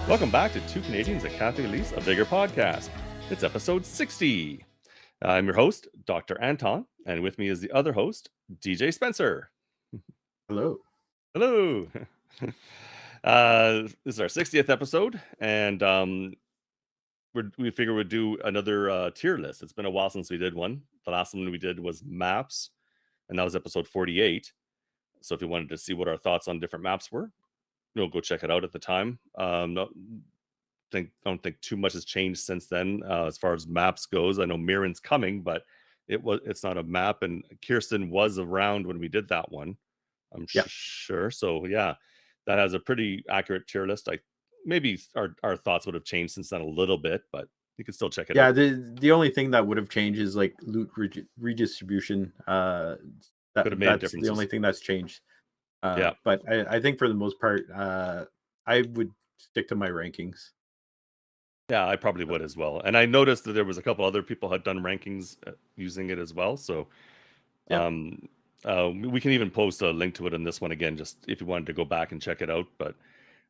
Welcome back to Two Canadians at Kafe Lise, a bigger podcast. It's episode 60. I'm your host, Dr. Anton, and with me is the other host, DJ Spencer. Hello. Hello. This is our 60th episode, and we figure we'd do another tier list. It's been a while since we did one. The last one we did was maps, and that was episode 48. So if you wanted to see what our thoughts on different maps were, go check it out at the time. Don't think too much has changed since then as far as maps goes. I know Mirren's coming, but it's not a map, and Kirsten was around when we did that one. I'm Yeah. sure. So yeah, that has a pretty accurate tier list. Maybe our thoughts would have changed since then a little bit, but you can still check it Yeah, out. the only thing that would have changed is like loot redistribution. Could have made That's the only differences. thing that's changed. Yeah. But I think for the most part, I would stick to my rankings. Yeah, I probably would as well. And I noticed that there was a couple other people had done rankings using it as well. So Yeah. Um, we can even post a link to it in this one again, just if you wanted to go back and check it out. But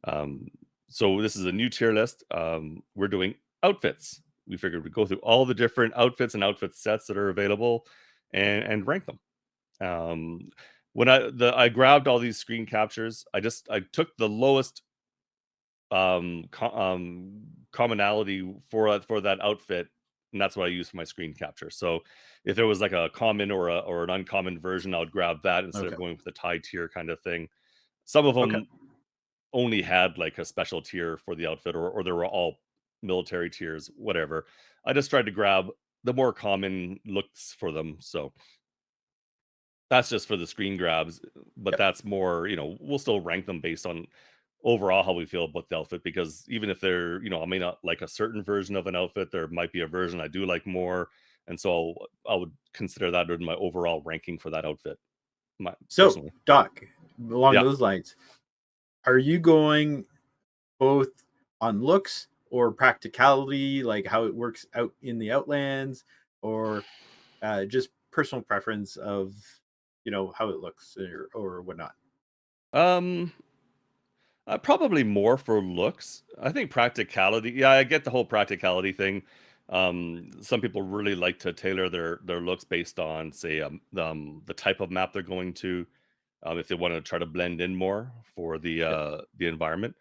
um, so this is a new tier list. We're doing outfits. We figured we'd go through all the different outfits and outfit sets that are available and rank them. When I grabbed all these screen captures, I took the lowest commonality for that outfit, and that's what I use for my screen capture. So if there was like a common or an uncommon version, I would grab that instead of Okay. going with the tie tier kind of thing. Some of Okay. them only had like a special tier for the outfit, or they were all military tiers, whatever. I just tried to grab the more common looks for them. So that's just for the screen grabs, but Yeah. that's more, we'll still rank them based on overall how we feel about the outfit, because even if they're, I may not like a certain version of an outfit, there might be a version I do like more. And so I would consider that in my overall ranking for that outfit, So, personally. Doc, along Yeah. those lines, are you going both on looks or practicality, like how it works out in the Outlands, or just personal preference of how it looks or whatnot? Um, Probably more for looks. I think practicality. Yeah, I get the whole practicality thing. Some people really like to tailor their looks based on, say, the type of map they're going to, if they want to try to blend in more for Yeah. the environment.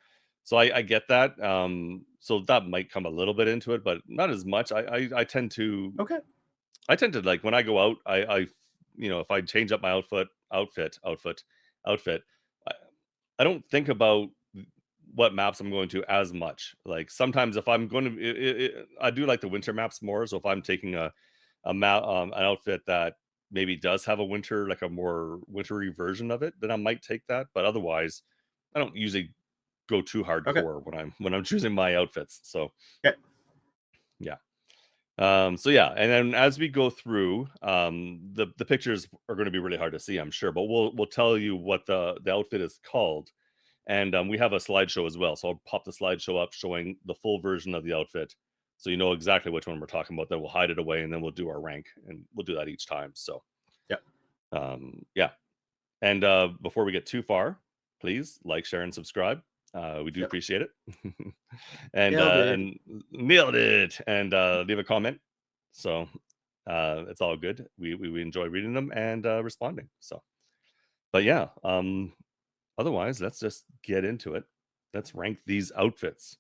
So I get that. So that might come a little bit into it, but not as much. Okay. I tend to, like, when I go out, if I change up my outfit, I, I don't think about what maps I'm going to as much. Like sometimes if I'm going to, I do like the winter maps more. So if I'm taking a map, an outfit that maybe does have a winter, like a more wintry version of it, then I might take that. But otherwise, I don't usually go too Okay. hardcore when I'm choosing my outfits. So Okay. yeah. So yeah, and then as we go through, the pictures are going to be really hard to see, I'm sure, but we'll tell you what the outfit is called, and we have a slideshow as well. So I'll pop the slideshow up showing the full version of the outfit, so you know exactly which one we're talking about. Then we'll hide it away, and then we'll do our rank, and we'll do that each time. So Yeah. yeah, and before we get too far, please like, share, and subscribe. We do Yep. appreciate it. and Nailed it. nailed it. And leave a comment. So it's all good. We enjoy reading them and responding. So, but yeah. Otherwise, let's just get into it. Let's rank these outfits.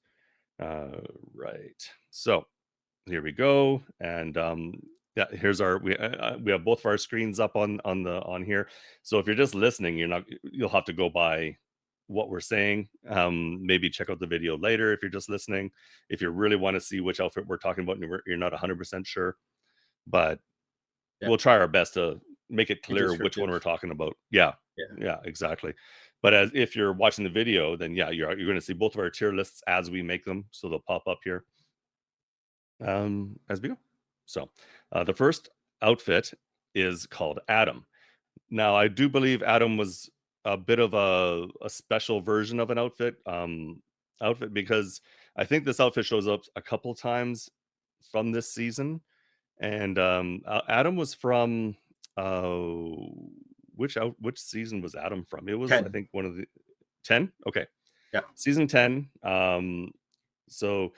Right. So here we go. And yeah, here's our we have both of our screens up on here. So if you're just listening, you'll have to go by what we're saying. Maybe check out the video later if you're just listening. If you really want to see which outfit we're talking about and you're not 100% sure, but Yeah. we'll try our best to make it Be clear which one we're descriptive. talking about. Yeah. Yeah. Yeah, exactly. But as if you're watching the video, then yeah, you're going to see both of our tier lists as we make them, so they'll pop up here as we go. So the first outfit is called Adam. Now I do believe Adam was a bit of a special version of an outfit, because I think this outfit shows up a couple times from this season. And Adam was from uh which season was Adam from? It was, I 10. think, one of the 10. Okay. Yeah. Season 10. So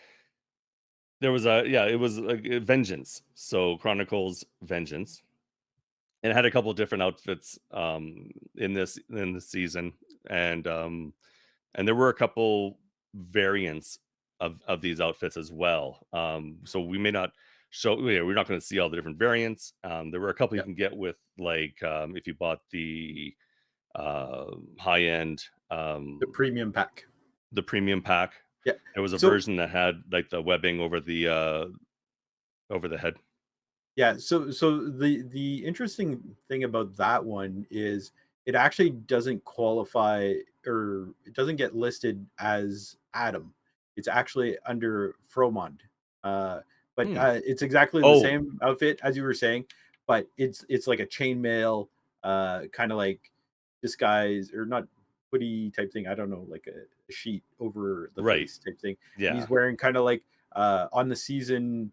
there was a yeah, it was like Vengeance. So Chronicles Vengeance, and it had a couple different outfits in this season, and and there were a couple variants of these outfits as well. So we may not show yeah, we're not going to see all the different variants. There were a couple you Yeah, can get with like if you bought high end the premium pack. the premium pack. Yeah. There was a So version that had like the webbing over the head. yeah, so the interesting thing about that one is it actually doesn't qualify, or it doesn't get listed as Adam. It's actually under Fromond. Uh, but Hmm. it's exactly the Oh, same outfit as you were saying, but it's like a chainmail, kind of like disguise or not hoodie type thing. I don't know, like a sheet over the right. face type thing, and Yeah. he's wearing kind of like on the season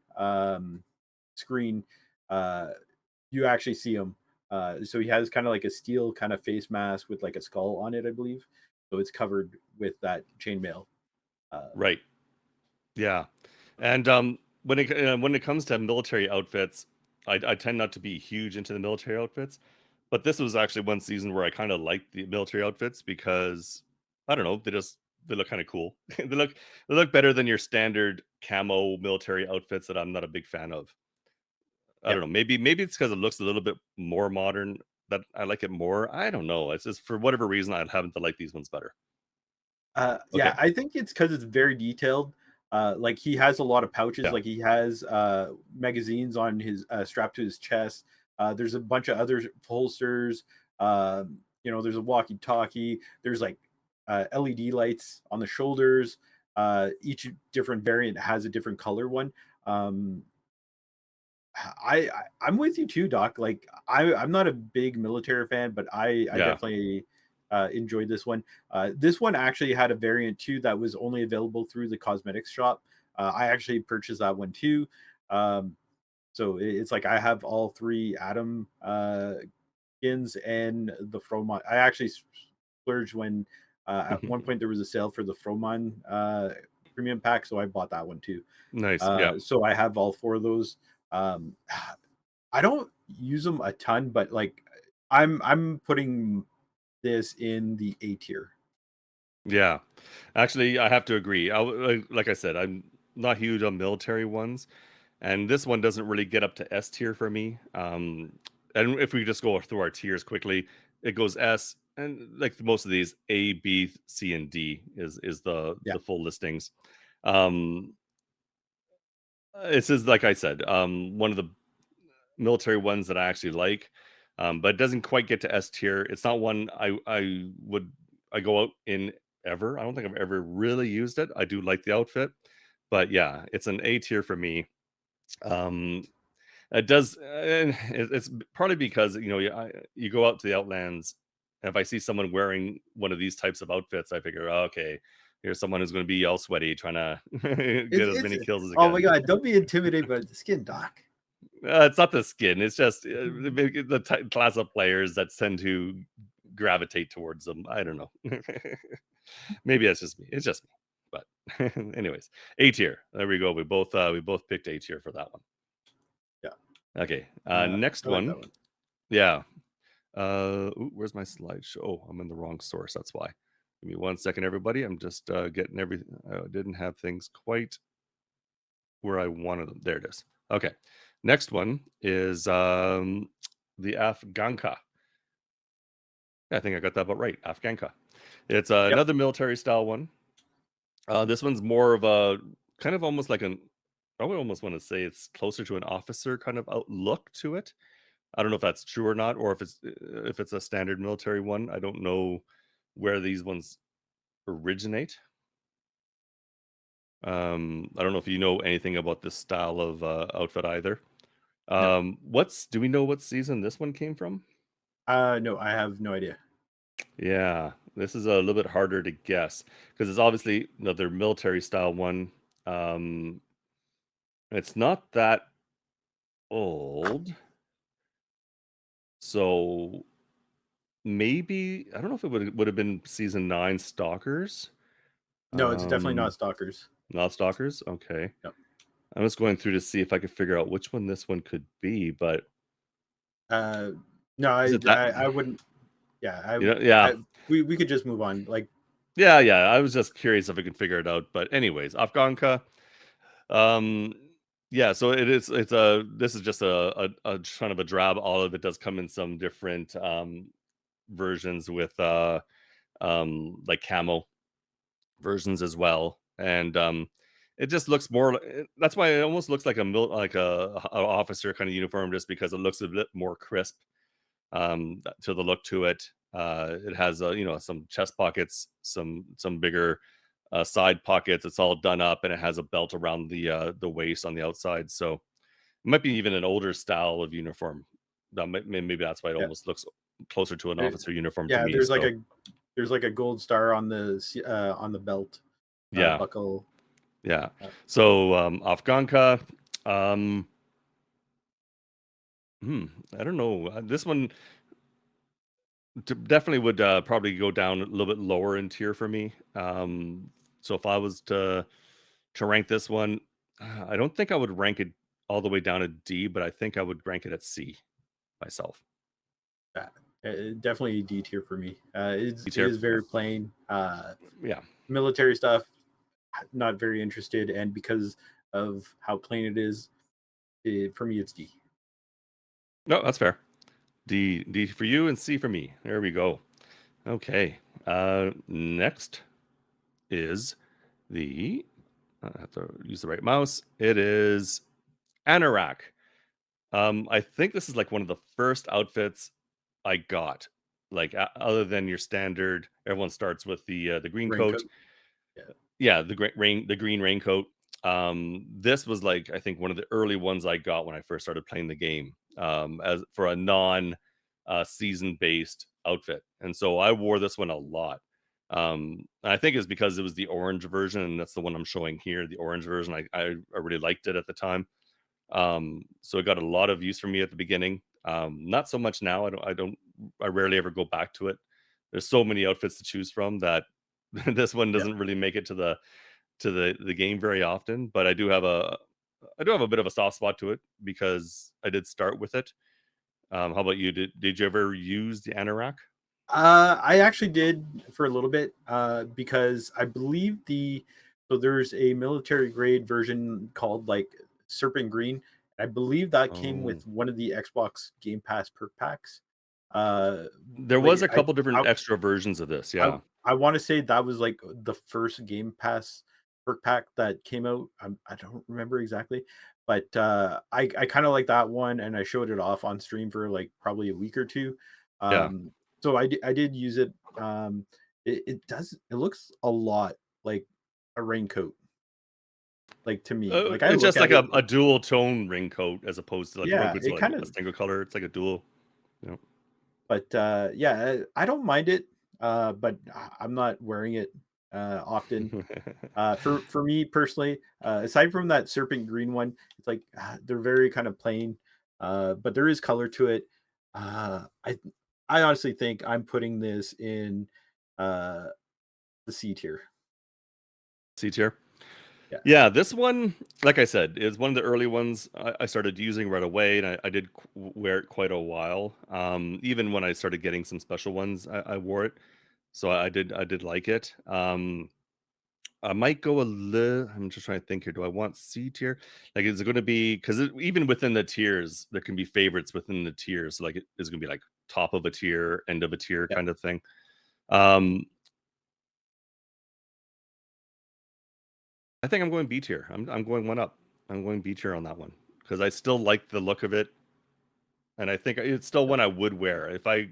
screen, uh, you actually see him. So he has kind of like a steel kind of face mask with like a skull on it, I believe. So it's covered with that chainmail. Uh, Right. Yeah. And when it comes to military outfits, I tend not to be huge into the military outfits, but this was actually one season where I kind of liked the military outfits because I don't know, they look kind of cool. They look better than your standard camo military outfits that I'm not a big fan of. I yeah. don't know. Maybe it's because it looks a little bit more modern that I like it more. I don't know. It's just for whatever reason I happen to like these ones better. Yeah, Okay. I think it's because it's very detailed. Like he has a lot of pouches. Yeah. Like he has magazines on his strapped to his chest. There's a bunch of other holsters. There's a walkie-talkie. There's like LED lights on the shoulders. Each different variant has a different color one. Um, I'm with you too, Doc. Like I'm not a big military fan, but I Yeah. definitely enjoyed this one. This one actually had a variant too that was only available through the cosmetics shop. I actually purchased that one too. Um, so it's like I have all three Atom skins and the Fromon. I actually splurged when at one point there was a sale for the Fromon premium pack, so I bought that one too. Nice. Yeah. So I have all four of those. Um, I don't use them a ton, but like I'm putting this in the A tier. Yeah. Actually, I have to agree. Like I said, I'm not huge on military ones, and this one doesn't really get up to S tier for me. And if we just go through our tiers quickly, it goes S, and like most of these, A, B, C, and D is Yeah. the full listings. Um, this is like I said, one of the military ones that I actually like, but it doesn't quite get to S tier. It's not one I go out in ever. I don't think I've ever really used it. I do like the outfit, but yeah, it's an A tier for me. Um, it does. It's partly because you go out to the Outlands, and if I see someone wearing one of these types of outfits, I figure, oh, okay, here's someone who's going to be all sweaty, trying to get as It's many kills as I oh my can. god, don't be intimidated by the skin, Doc. It's not the skin. It's just class of players that tend to gravitate towards them. I don't know. Maybe that's just me. It's just me. But anyways, A tier. There we go. We both picked A tier for that one. Yeah. Okay. Next I like one. that one. Yeah. Where's my slideshow? Oh, I'm in the wrong source. That's why. Give me 1 second, everybody. I'm just getting everything. I didn't have things quite where I wanted them. There it is. Okay. Next one is the Afghanka. I think I got that about right. Afghanka. It's Yep. another military style one. This one's more of a kind of almost like an. I would almost want to say it's closer to an officer kind of outlook to it. I don't know if that's true or not, or if it's a standard military one. I don't know where these ones originate. I don't know if you know anything about this style of outfit either. No. What's do we know what season this one came from? No, I have no idea. Yeah, this is a little bit harder to guess because it's obviously another military style one. Um, it's not that old, so maybe I don't know if it would have been season 9 Stalkers. No, it's definitely not Um, stalkers. Not stalkers? Okay. No. I'm just going through to see if I could figure out which one this one could be, but Uh, no, is it that I wouldn't. Yeah, yeah. we could just move on. Like, Yeah, yeah, I was just curious if I could figure it out, but anyways, Afghanka, um, yeah, so it's a this is just a kind of a drab olive. It does come in some different, versions with, like camo versions as well, and, it just looks more that's why it almost looks like a officer kinda uniform just because it looks a bit more crisp, to the look to it. It has some chest pockets, some bigger side pockets. It's all done up, and it has a belt around the waist on the outside. So it might be even an older style of uniform. Maybe that's why it yeah, almost looks closer to an there, officer uniform to yeah. me. So There's like a gold star on the belt yeah, buckle. yeah. Uh, So Afghanka. Um, hmm, I don't know. This one definitely would probably go down a little bit lower in tier for me. So if I was to rank this one, I don't think I would rank it all the way down to D, but I think I would rank it at C myself. uh, Definitely D tier for me. D It tier. is Yeah. very plain. Yeah. Military stuff, not very interested, and because of how plain it is, for me it's D. No, that's fair. D for you and C for me. There we go. Okay. Next is the I have to use the right mouse. It is Anorak. I think this is like one of the first outfits I got. Like other than your standard, everyone starts with the green coat. Raincoat. Yeah. Yeah, the green raincoat. This was like I think one of the early ones I got when I first started playing the game. As for a non season based outfit, and so I wore this one a lot. I think it's because it was the orange version, and that's the one I'm showing here. The orange version, I really liked it at the time. So it got a lot of use for me at the beginning. Not so much now. I rarely ever go back to it. There's so many outfits to choose from that this one Yeah. doesn't really make it to the game very often. But I do have a bit of a soft spot to it because I did start with it. How about you? Did you ever use the anorak? I actually did for a little bit because I believe there's a military grade version called like Serpent Green. I believe that came Oh, with one of the Xbox Game Pass perk packs. Uh, there like was a couple different extra versions of this. I Yeah, I want to say that was like the first Game Pass perk pack that came out. I don't remember exactly, but I kind of like that one, and I showed it off on stream for like probably a week or two. yeah. Um, so I did use it. It looks a lot like a raincoat, like to me. Like I It's look just at like it, a dual tone raincoat as opposed to like a yeah, raincoat's it like kind a of. single color. It's like a dual. But yeah, I don't mind it. But I'm not wearing it often. For me personally, aside from that serpent green one, it's like they're very kind of plain, but there is color to it. I honestly think I'm putting this in uh, the C tier. C tier. Yeah, Yeah, this one, like I said, is one of the early ones I started using right away, and I did wear it quite a while. Even when I started getting some special ones, I wore it, so I did like it. I might go a little. I'm just trying to think here. Do I want C tier? Like, is it going to be because even within the tiers, there can be favorites within the tiers. So like, it is going to be like top of a tier, end of a tier yeah. kind of thing. Um, I think I'm going B tier. I'm going one up. I'm going B tier on that one because I still like the look of it. And I think it's still one I would wear. If I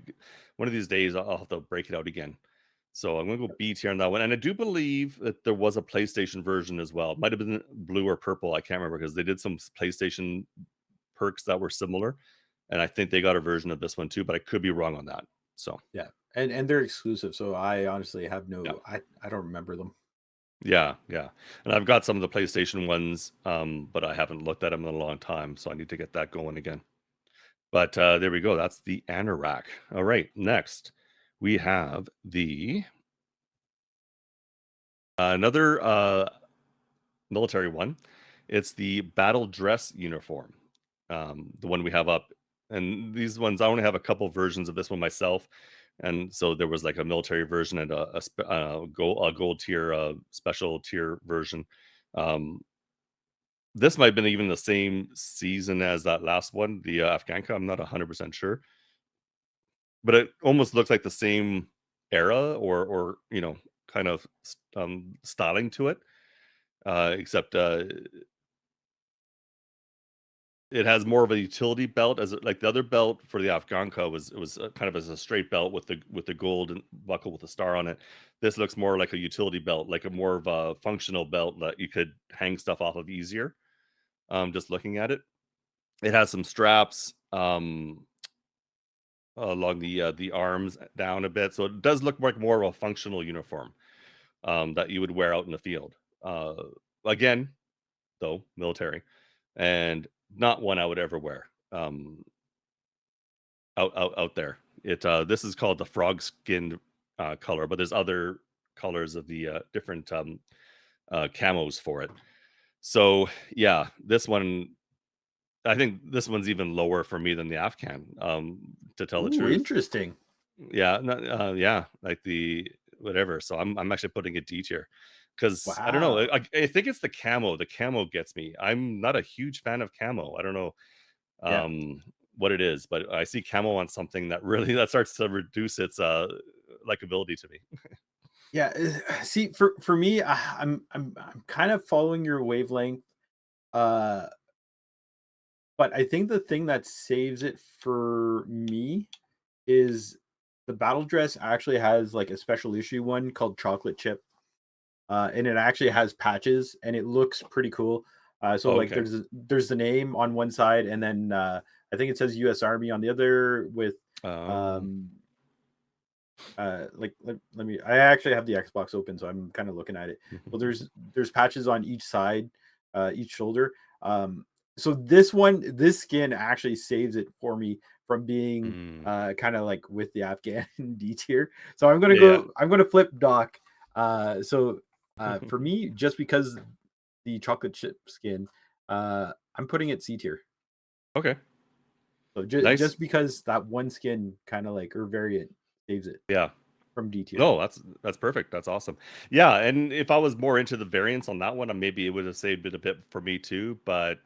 one of these days I'll have to break it out again. So I'm gonna go B tier on that one. And I do believe that there was a PlayStation version as well. It might have been blue or purple. I can't remember because they did some PlayStation perks that were similar. And I think they got a version of this one too, but I could be wrong on that. So Yeah, and they're exclusive, so I honestly have yeah. no. I don't remember them. Yeah, yeah. And I've got some of the PlayStation ones, but I haven't looked at them in a long time. So I need to get that going again. But there we go. That's the anorak. All right. Next, we have the another. military one. It's the battle dress uniform, the one we have up. And these ones, I only have a couple versions of this one myself. And so there was like a military version and a gold tier, special tier version. Um, this might have been even the same season as that last one, the Afghanka. I'm not 100% sure, but it almost looks like the same era or kind of styling to it, except it has more of a utility belt like the other belt for the Afghanka was kind of as a straight belt with the gold and buckle with a star on it. This looks more like a utility belt, like a more of a functional belt that you could hang stuff off of easier. Just looking at it, it has some straps along the arms down a bit, so it does look like more of a functional uniform that you would wear out in the field. Again, though military, and not one I would ever wear. Out there. This is called the frog skin color, but there's other colors of the different camos for it. So yeah, this one I think this one's even lower for me than the Afghan. To tell the Ooh, truth, interesting. yeah, yeah, like the whatever. So I'm actually putting a D tier because I don't know. Wow. I think it's the camo. The camo gets me. I'm not a huge fan of camo. I don't know Yeah. um what it is, but I see camo on something that really that starts to reduce its likability to me. Yeah. See, for me, I'm kind of following your wavelength. Uh, but I think the thing that saves it for me is the battle dress actually has like a special issue one called chocolate chip. And it actually has patches and it looks pretty cool. So Oh, like okay. there's the name on one side and then I think it says US Army on the other with Oh. um let me, I actually have the Xbox open so I'm kind of looking at it. So there's patches on each side, each shoulder. So this skin actually saves it for me from being Mm. kind of like with the Afghan D tier. So Yeah, I'm gonna flip Doc. So for me, just because the chocolate chip skin, I'm putting it C tier. okay, So nice. just because that one skin kind of like or variant saves it Yeah. from D tier. No, that's perfect. That's awesome. Yeah, and if I was more into the variants on that one, maybe it would have saved it a bit for me too. But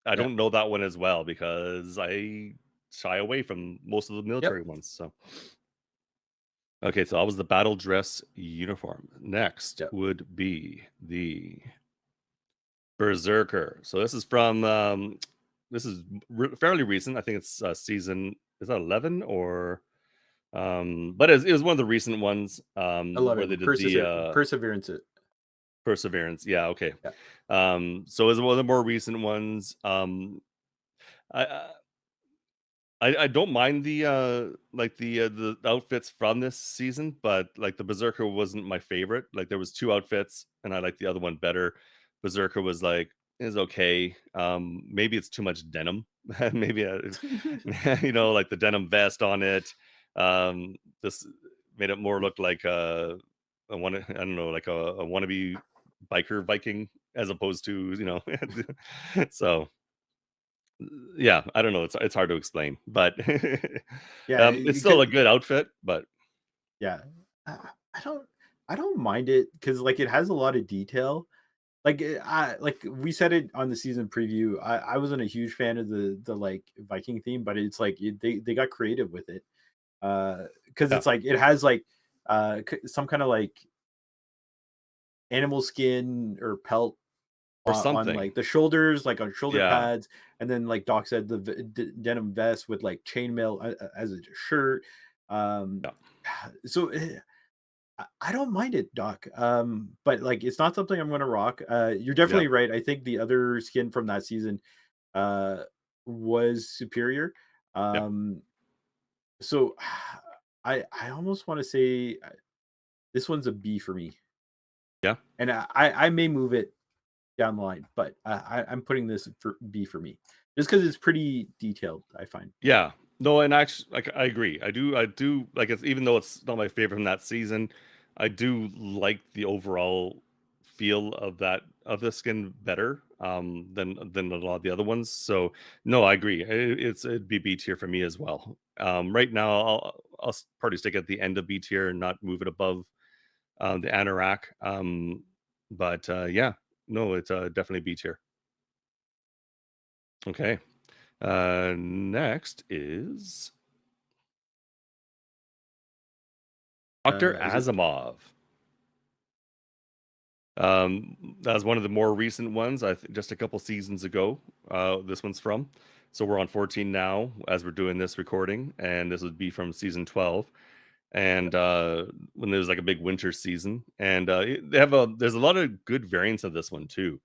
I Yeah. don't know that one as well because I shy away from most of the Yep. military ones. So okay, so that was the battle dress uniform. Next Yep. would be the Berserker. So this is from this is fairly recent. I think it's season is that 11 or but it was one of the recent ones where they 11 did the perseverance. Perseverance. Yeah, okay. Yeah. So it's one of the more recent ones. I I I don't mind the outfits from this season, but like the Berserker wasn't my favorite. Like there was two outfits, and I like the other one better. Berserker was like is okay. Maybe it's too much denim. Maybe like the denim vest on it. This made it more look like I don't know, like a wannabe biker Viking as opposed to so yeah, I don't know. It's hard to explain, but Yeah, it's you still could. a good outfit. But Yeah. I don't mind it because like it has a lot of detail. Like like we said it on the season preview. I wasn't a huge fan of the like Viking theme, but it's like they got creative with it. Because yeah, it's like it has like some kind of like animal skin or pelt or on something. like the shoulders, like on shoulder Yeah, pads, and then like Doc said, the denim vest with like chainmail as a shirt. Um, yeah, so I don't mind it, Doc. But like it's not something I'm gonna rock. You're yeah, definitely right. I think the other skin from that season uh was superior. yeah, Um, so I almost want to say this one's a B for me, yeah, and I may move it down the line, but I'm putting this for B for me, just because it's pretty detailed. I find. yeah. No, and actually, like I agree. I do like it's even though it's not my favorite from that season. I do like the overall feel of the skin better than a lot of the other ones. So no, I agree. It'd be B tier for me as well. Right now, probably stick at the end of B tier and not move it above the anorak. But yeah, no, it's definitely B tier. Okay. Next is Dr. Is it Asimov. That was one of the more recent ones, just a couple seasons ago. This one's from. So we're on 14 now as we're doing this recording, and this would be from season 12. And when there's like a big winter season, and there's a lot of good variants of this one too.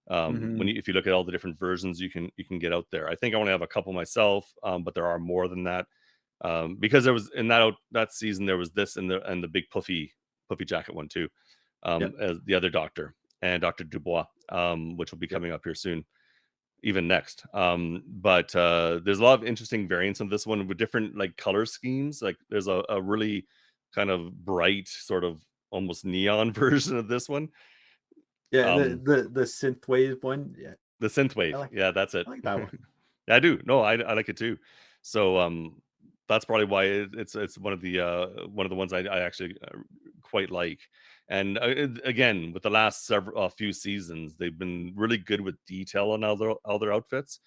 mhm. If you look at all the different versions you can get out there, I think I only have a couple myself, but there are more than that. Because there was in that season there was this and the big puffy jacket one too, Yep. as the other doctor and Dr. Dubois, which will be Yep. coming up here soon, even next. But there's a lot of interesting variants of this one with different like color schemes. Like there's a really kind of bright, sort of almost neon version of this one. Yeah, Um, the synthwave one. Yeah, the I synthwave, like yeah, that's it. I like that one. I do. No, I like it too. So that's probably why it's one of the ones I actually quite like. And again, with the last several few seasons, they've been really good with detail on all their outfits.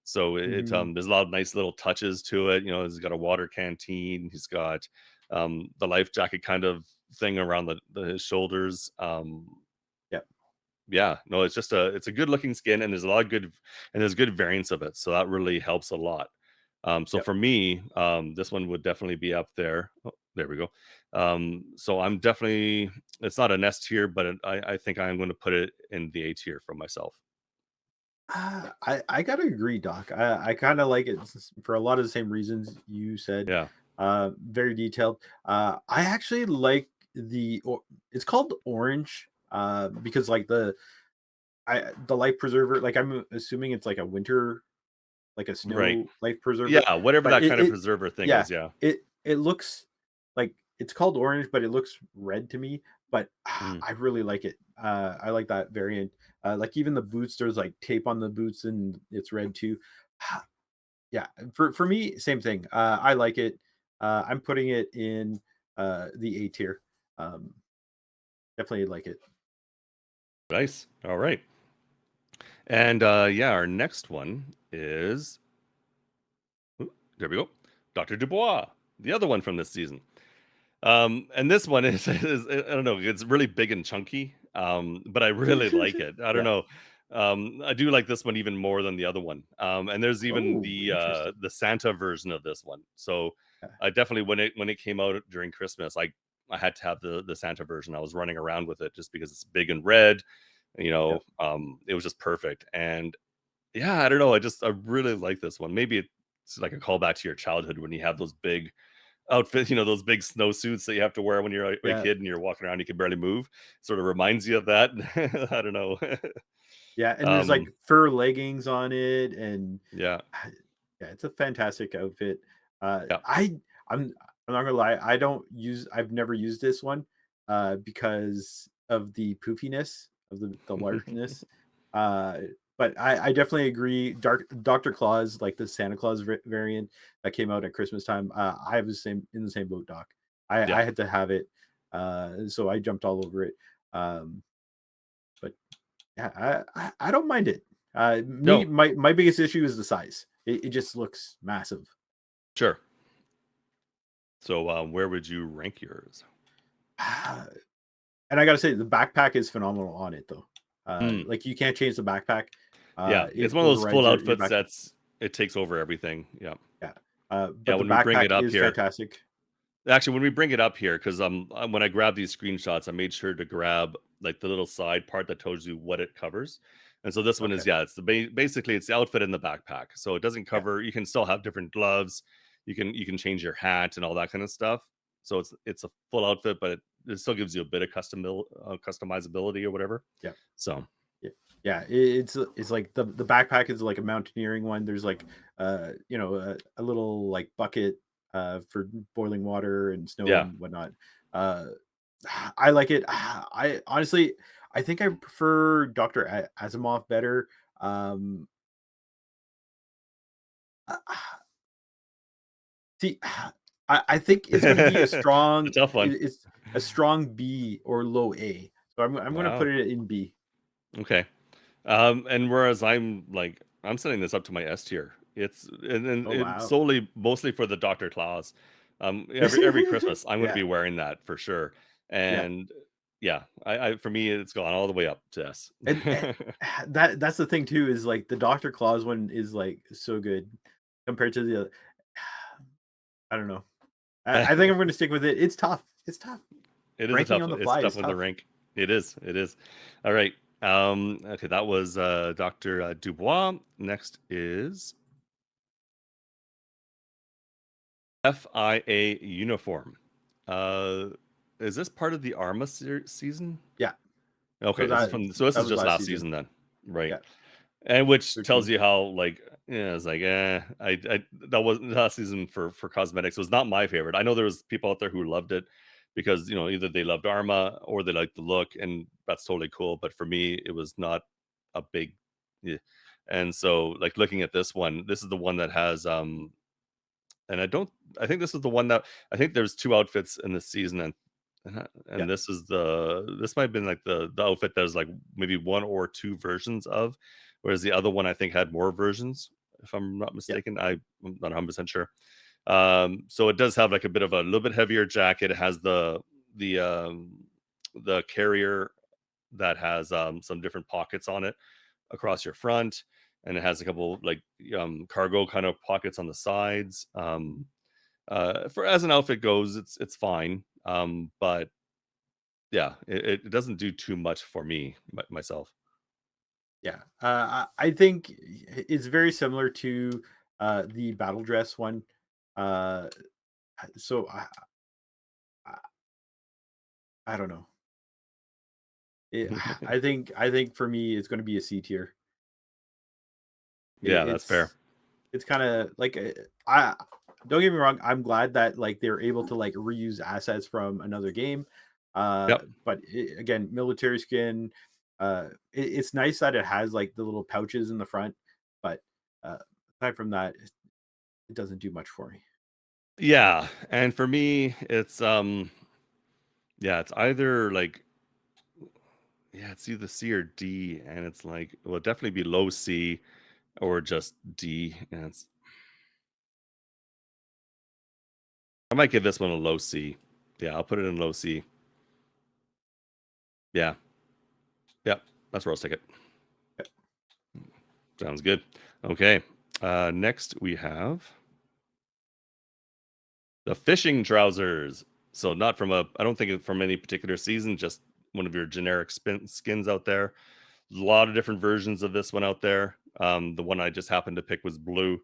So Mhm. there's a lot of nice little touches to it. You know, he's got a water canteen. He's got the life jacket kind of thing around his shoulders. Yep. Yeah, no, it's a good looking skin, and there's a lot of there's good variants of it, so that really helps a lot. So Yep. for me, this one would definitely be up there. Oh, there we go. So I'm definitely it's not an S tier, but I think I'm going to put it in the A tier for myself. I gotta agree, Doc. I kind of like it for a lot of the same reasons you said. Yeah, Very detailed. I actually like it's called orange because like the life preserver, like I'm assuming it's like a winter, like a right. snow life preserver, Yeah, whatever but that kind of preserver thing yeah, is. Yeah. it looks like it's called orange, but it looks red to me. But Mhm. I really like it. I like that variant. Like even the boots, there's like tape on the boots, and it's red too. Yeah, for me, same thing. I like it. I'm putting it in the A tier. Um, Definitely like it. Nice. All right. And yeah, our next one is Oop, there we go, Dr. Dubois, the other one from this season. And this one is I don't know, it's really big and chunky, but I really like it. I don't Yeah. know. I do like this one even more than the other one. And there's even Oh, interesting. the Santa version of this one. So Yeah. I definitely when it came out during Christmas, I had to have the Santa version. I was running around with it just because it's big and red. You Yeah. know, it was just perfect. And yeah, I don't know. I really like this one. Maybe it's like a callback to your childhood when you have those big outfits, you know, those big snowsuits that you have to wear when you're a Yeah. kid and you're walking around, you can barely move. Sort of reminds you of that. I don't know. Yeah, and there's like um, fur leggings on it, and yeah, yeah, it's a fantastic outfit. Uh, yeah. I I'm not gonna lie, I've nenever used this one because of the poofiness of the largeness. Uh, but I definitely agree. Dr. Claus, like the Santa Claus variant that came out at Christmas time. I was the same boat, Doc. Yeah. I had to have it, so I jumped all over it. Um, but yeah, I don't mind it. No, My biggest issue is the size. It just looks massive. sure. So where would you rank yours? And I gotta say, the backpack is phenomenal on it, though. Hmm. Like you can't change the backpack. Yeah, It it's one of those full overrides your outfits backpack. that's it takes over everything. Yeah. Yeah. Yeah, But the when we bring backpack it up is here, fantastic. actually, when we bring it up here, because when I grab these screenshots, I made sure to grab like the little side part that tells you what it covers. And so this one is Okay. yeah, it's basically it's the outfit in the backpack. So it doesn't Yeah. cover. You can still have different gloves. You can change your hat and all that kind of stuff. So it's a full outfit, but it still gives you a bit of customizability or whatever. Yeah. So Yeah. Yeah. It's like the backpack is like a mountaineering one. There's like a little like bucket for boiling water and snow yeah, and whatnot. Uh I like it. I honestly, I think I prefer Dr. Asimov better. Um, uh, see, I think it's going to be a It's a tough one. it's a strong B or low A. So I'm going to put Wow. it in B. Okay. And whereas I'm setting this up to my S tier. And Oh it wow. solely mostly for the Dr. Claus. Every Christmas I'm going to Yeah. be wearing that for sure. Yeah. And yeah, I for me it's gone all the way up to S. And that's the thing too is like the Dr. Claus one is like so good compared to the other. I don't know. I think I'm going to stick with it. It's tough. It's tough. It is a Ranking tough on the it's a fly tough is one to tough. rank. It is. It is. All right. Okay, that was Dr. Dubois. Next is FIA uniform. Uh is this part of the Arma season? Yeah. Okay, So so this that is was just last last season. season then. Right. Yeah. And which tells 13. you how like yeah, it's like I that wasn't last season for cosmetics was not my favorite. I know there was people out there who loved it because either they loved Arma or they liked the look, and that's totally cool. But for me, it was not a big yeah. And so like looking at this one, this is the one that has and I think this is the one that I think there's 2 outfits in the season, Yeah. and this might have been, like, the outfit that was, like, maybe 1 or 2 versions of, whereas the other one I think had more versions, if I'm not Yeah. mistaken. I'm not 100% sure. So it does have, like, a bit of a little bit heavier jacket. It has the, the carrier that has, some different pockets on it across your front, and it has a couple, like, cargo kind of pockets on the sides. For as an outfit goes, it's fine. But yeah, it doesn't do too much for me myself. Yeah. I think it's very similar to the battle dress one. Uh, so I, I don't know. It, I think for me it's going to be a C tier. Yeah, that's fair. It's kind of like I don't get me wrong. I'm glad that like they're able to like reuse assets from another game. Yep. But again, military skin. It's nice that it has like the little pouches in the front, but uh, aside from that, it doesn't do much for me. Yeah, and for me, it's yeah, it's either like yeah, it's either C or D, and it's like well, definitely be low C or just D. And I might give this one a low C. Yeah, I'll put it in low C. Yeah, yep, that's where I'll stick it. Sounds good. Okay. Next we have the fishing trousers. So not from I don't think it's from any particular season, just one of your generic skins out there. A lot of different versions of this one out there. The one I just happened to pick was blue.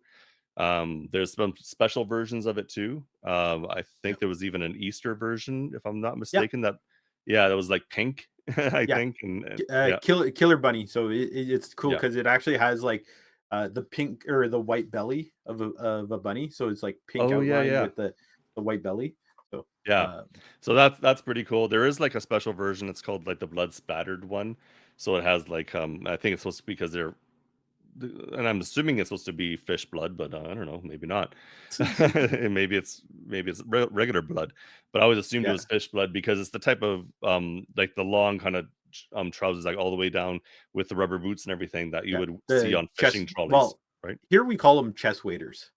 There's some special versions of it too. I think Yep. there was even an Easter version, if I'm not Yeah. mistaken. Yeah, that was like pink, I Yeah. think. And yeah, Killer Bunny. So it's cool yeah. because it actually has like the pink or the white belly of a bunny. So it's like pink Oh yeah, outline yeah. with the white belly. So Yeah. uh, So that's pretty cool. There is like a special version. It's called like the blood spattered one. So it has like I think it's supposed to be because and I'm assuming it's supposed to be fish blood, but I don't know, maybe not. And maybe it's regular blood, but I always assumed it yeah, was fish blood because it's the type of like the long kind of trousers like all the way down with the rubber boots and everything that you yeah. would see The on fishing chest. trolleys, Well, right? here we call them chest waders.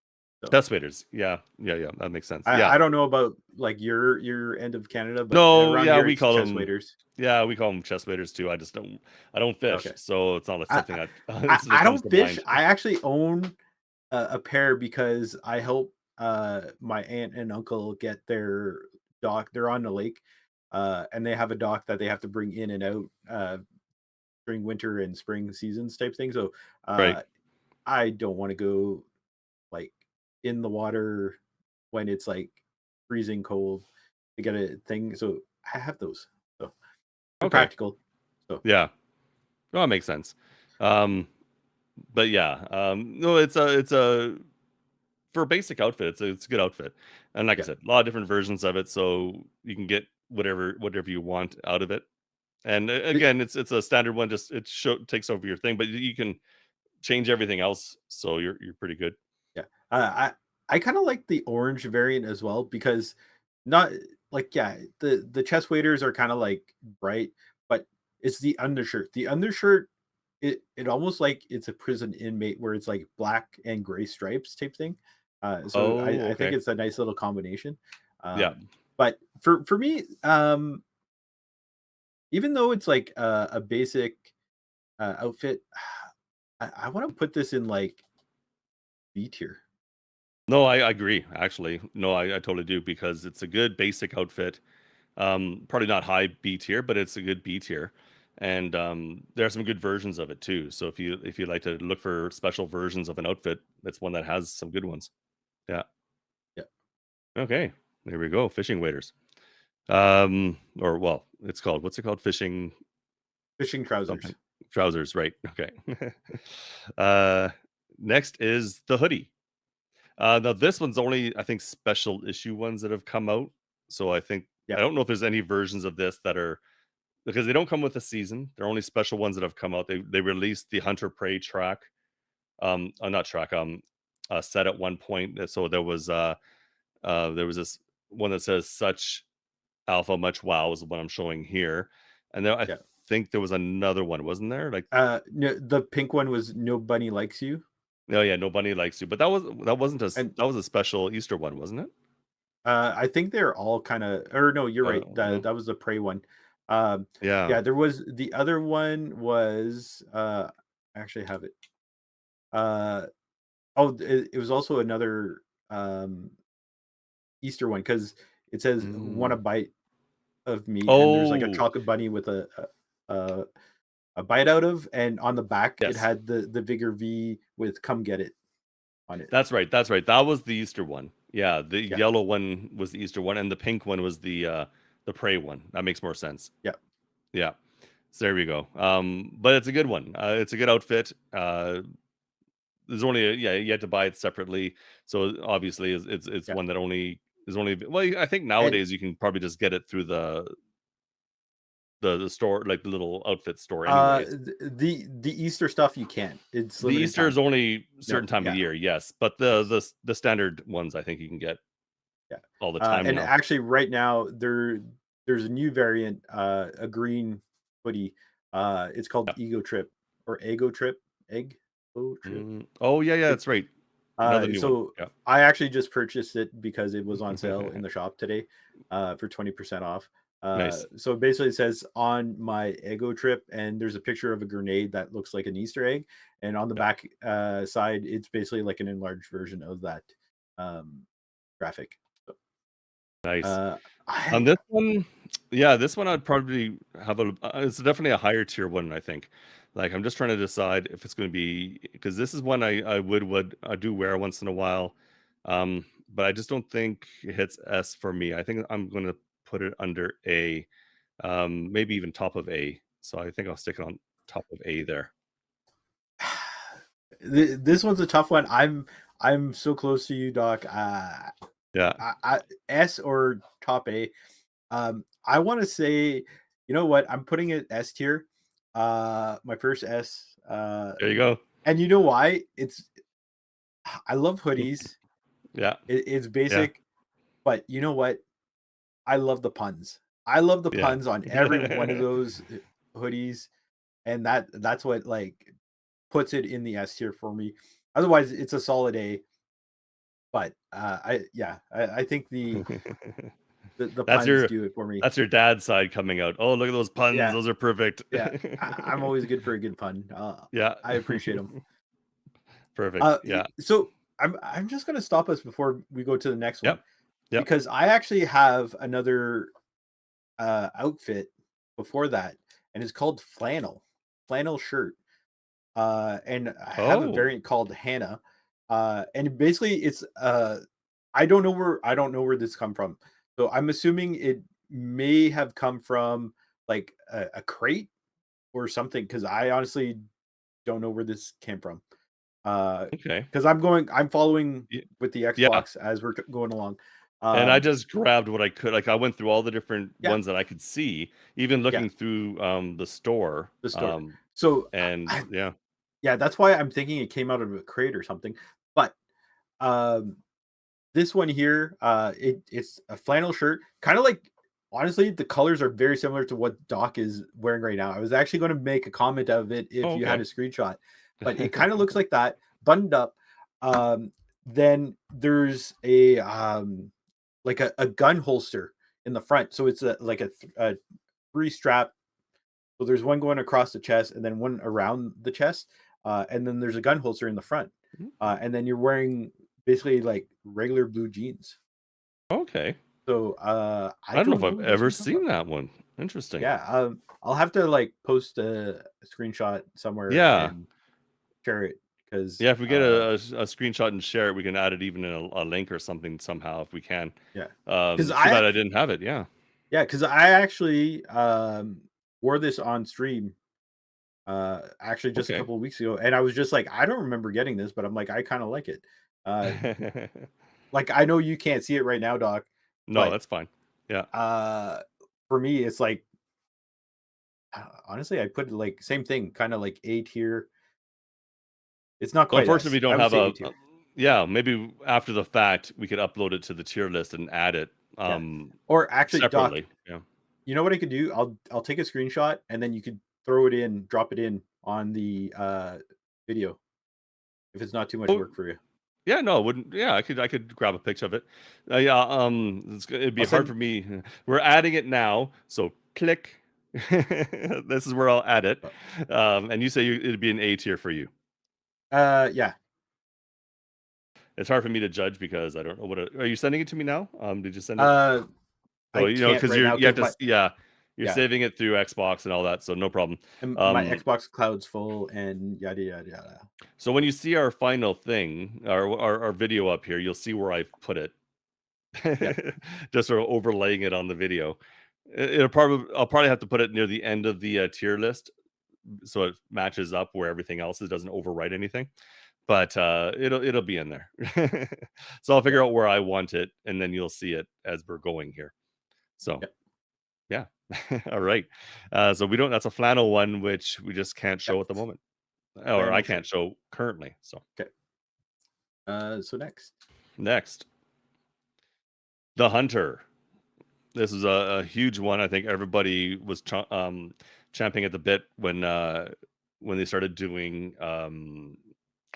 So Chest waders. Yeah, yeah, yeah. That makes sense. Yeah. I don't know about like your end of Canada, but No, around yeah, here we it's call chest them. waders. Yeah, we call them chest waders too. I don't fish, Okay. so it's not like I something instantly I comes don't to fish. mind. I actually own a pair because I help my aunt and uncle get their dock. They're on the lake, and they have a dock that they have to bring in and out during winter and spring seasons type thing. So Right. uh, I don't want to go like in the water when it's like freezing cold to get a thing. So I have those. So they're Okay. practical. So Yeah. Well, that makes sense. Um, but yeah, no, it's a for a basic outfit, it's a good outfit. And like I yeah, said, a lot of different versions of it, so you can get whatever you want out of it. And The- again, it's a standard one. Just takes over your thing, but you can change everything else, so you're pretty good. Yeah. I kind of like the orange variant as well because not like yeah, the chest waders are kind of like bright, but it's the undershirt. The undershirt it almost like it's a prison inmate where it's like black and gray stripes type thing. So Oh, I think okay. it's a nice little combination. Yeah. But for me, even though it's like a basic outfit, I want to put this in like B tier. No, I agree. Actually, no, I totally do because it's a good basic outfit. Probably not high B tier, but it's a good B tier, and there are some good versions of it too. So if you like to look for special versions of an outfit, that's one that has some good ones. Yeah. Yeah, Okay. There we go. Fishing waders. Or well, it's called what's it called? Fishing fishing trousers. something trousers, right? Okay. uh, next is the hoodie. Now this one's only, I think, special issue ones that have come out. So I Yeah, don't know if there's any versions of this that are because they don't come with a season. They're only special ones that have come out. They released the Hunter Prey track, not track, set at one point. So there was this one that says such alpha much wow is what I'm showing here, and then I yeah. think there was another one, wasn't there? Like No, the pink one was "No Bunny Likes You," oh yeah, nobody likes you, but that wasn't and, that was a special Easter one, wasn't it? I think they're all kinda or no, you're right, No, that was the Prey one. Um, yeah, yeah, there was the other one was, I actually have it. Uh, it was also another, Easter one because it says, "Want a mm. bite of me," and there's, like, a Oh chocolate bunny with a bite out of, and on the back, it yes, had the Vigor V with "Come Get It" on it. that's right, that's right. That was the Easter one. Yeah, the Yeah, yellow one was the Easter one, and the pink one was the prey one. That makes more sense. yeah, Yeah, so there we go. But it's a good one. It's a good outfit. There's only yeah, you had to buy it separately. So obviously it's yeah, one that only is only well, I think and nowadays you can probably just get it through the store, like the little outfit store anyways. the Easter stuff you can't. It's The limited Easter is time. only No, certain time of yeah, year, yes, but yes, the standard ones I think you can get yeah. all the time And now. actually, right now there's a new variant, a green hoodie. It's called Yeah. Ego Trip or Ego Trip, Egg O Trip. Oh, yeah, yeah, It, that's right. Another new one. so Yeah. I actually just purchased it because it was on sale in the shop today, for 20% off. Nice. So basically, it says on my Ego Trip, and there's a picture of a grenade that looks like an Easter egg, and on the Yeah, back side, it's basically like an enlarged version of that um, graphic. So, nice. On I this one, yeah, this one I'd probably have it's definitely a higher tier one, I think. Like, I'm just trying to decide if it's gonna be because this is one I would I do wear once in a while, but I just don't think it hits S for me. I think I'm gonna put it under A, maybe even top of A. So I think I'll stick it on top of A there. this one's a tough one. I'm so close to you, Doc. Yeah. S or top A. I want to say, you know what? I'm putting it S tier. My first S. There you go. And you know why? I love hoodies. Yeah. It's Yeah. basic, but you know what? I love the puns. I love the Yeah. puns on every one of those hoodies, and that's what like puts it in the S tier for me. Otherwise, it's a solid A. But I yeah, I think the That's puns your do it for me. that's your dad side coming out. "Oh, look at those puns. Yeah, Those are perfect." yeah. I'm always good for a good pun. Yeah. I appreciate them. Perfect. Yeah. So I'm just gonna stop us before we go to the next one Yep. Yep. because I actually have another outfit before that, and it's called flannel shirt. And I have a Oh, variant called Hannah. And basically it's I don't know where this come from. So I'm assuming it may have come from like a crate or something because I honestly don't know where this came from. okay. Because I'm following Y with the yeah. Xbox as we're going along. And I Um, just grabbed what I could, like, I went through all the different yeah, ones that I could see, even yeah, looking through, the store, the store. So and yeah. yeah, that's why I'm thinking it came out of a crate or something. But um, this one here, it's a flannel shirt, kind of like, honestly, the colors are very similar to what Doc is wearing right now. I was actually going to make a comment of it if Oh, you had okay. a screenshot, but it kind of looks like that, buttoned up. Um, then there's a like a gun holster in the front, so it's a three strap. So there's one going across the chest, and then one around the chest, and then there's a gun holster in the front, Mm, and then you're wearing basically like regular blue jeans. okay. So, I I don't know if don't know I've who this ever one come from. seen that one. Interesting. Yeah, I'll have to, like, post a screenshot somewhere Yeah. and share it because Yeah, if we get a screenshot and share it, we can add it even in a link or something somehow if we can. yeah, because It's too bad I didn't have it, yeah. because I actually, wore this on stream, actually just a Okay. couple of weeks ago, and I was just like, "I don't remember getting this," but I'm like, "I kinda like it." Uh, like, I know you can't see it right now, Doc, No, but, that's fine. Yeah. uh, for me, it's like, honestly, I put, like, same thing, kinda like A tier. It's not quite Unfortunately, S. we I don't would have say A a tier. yeah, maybe after the fact, we could upload it to the tier list and add it, Yeah. Or actually, Doc, separately. Yeah. you know what I could do? I'll take a screenshot and then you could throw it in, drop it in on the video if it's not too much Oh, work for you. yeah, no, it wouldn't yeah, I could grab a picture of it. Yeah, it'd be I'll hard for send me. We're adding it now, so click. This is where I'll add it. And you say it'd be an A tier for you. yeah. It's hard for me to judge because I don't know what are you sending it to me now? Did you send it? Uh I So, can't because right now you have because to my yeah, you're yeah, saving it through Xbox and all that, so no problem. and my Um, Xbox cloud's full and yada yada yada. so when you see our final thing, our video up here, you'll see where I've put it. Yeah, Just sort of overlaying it on the video. It'll probably I'll probably have to put it near the end of the, tier list so it matches up where everything else is, doesn't overwrite anything, but, it'll be in there. So I'll yeah, figure out where I want it, and then you'll see it as we're going here. So, yeah, yeah. Alright. So we don't that's a flannel one, which we just can't yeah. show at the moment, or I Flannel can't shirt. show currently, so Okay. So next. next, the hunter. This is a huge one. I think everybody was champing at the bit when they started doing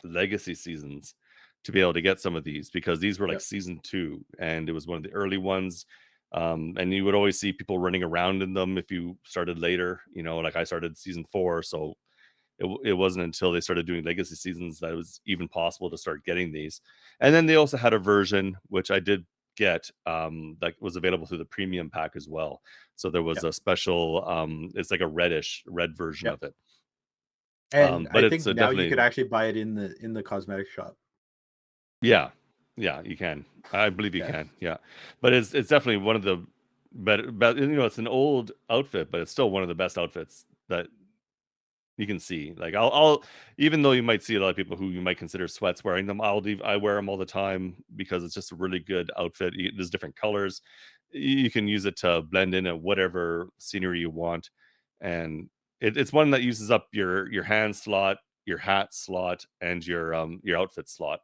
legacy seasons to be able to get some of these because these were like Yep. season 2 and it was one of the early ones. And you would always see people running around in them if you started later, like I started season 4, so it wasn't until they started doing legacy seasons that it was even possible to start getting these. And then they also had a version which I did get that was available through the premium pack as well. So there was Yep. a special it's like a red version Yep. of it. And But I it's think now you could definitely actually buy it in the cosmetic shop. yeah. Yeah, you can. I believe you Yeah. can. Yeah. But it's definitely one of the better, it's an old outfit, but it's still one of the best outfits that you can see. Like I'll even though you might see a lot of people who you might consider sweats wearing them, I wear them all the time because it's just a really good outfit. There's different colors. You can use it to blend in at whatever scenery you want, and it's one that uses up your hand slot, your hat slot, and your outfit slot.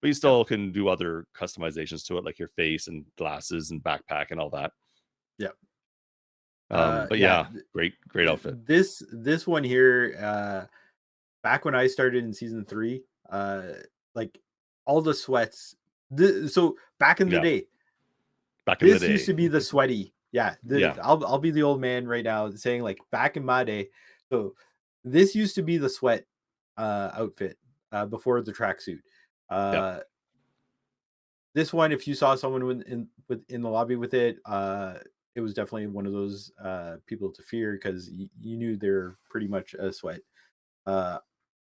But you Yep. still can do other customizations to it, like your face and glasses and backpack and all that. Yep. But Yeah. yeah, great outfit. This one here, back when I started in season 3, like, all the sweats so back in the Yeah, day, back in the this used day. to be the sweaty yeah, Yeah, I'll be the old man right now saying, like, back in my day. So, this used to be the sweat, outfit, before the tracksuit. yeah. Uh, this one, if you saw someone in the lobby with it, it was definitely one of those, people to fear because you knew they're pretty much a sweat. Uh,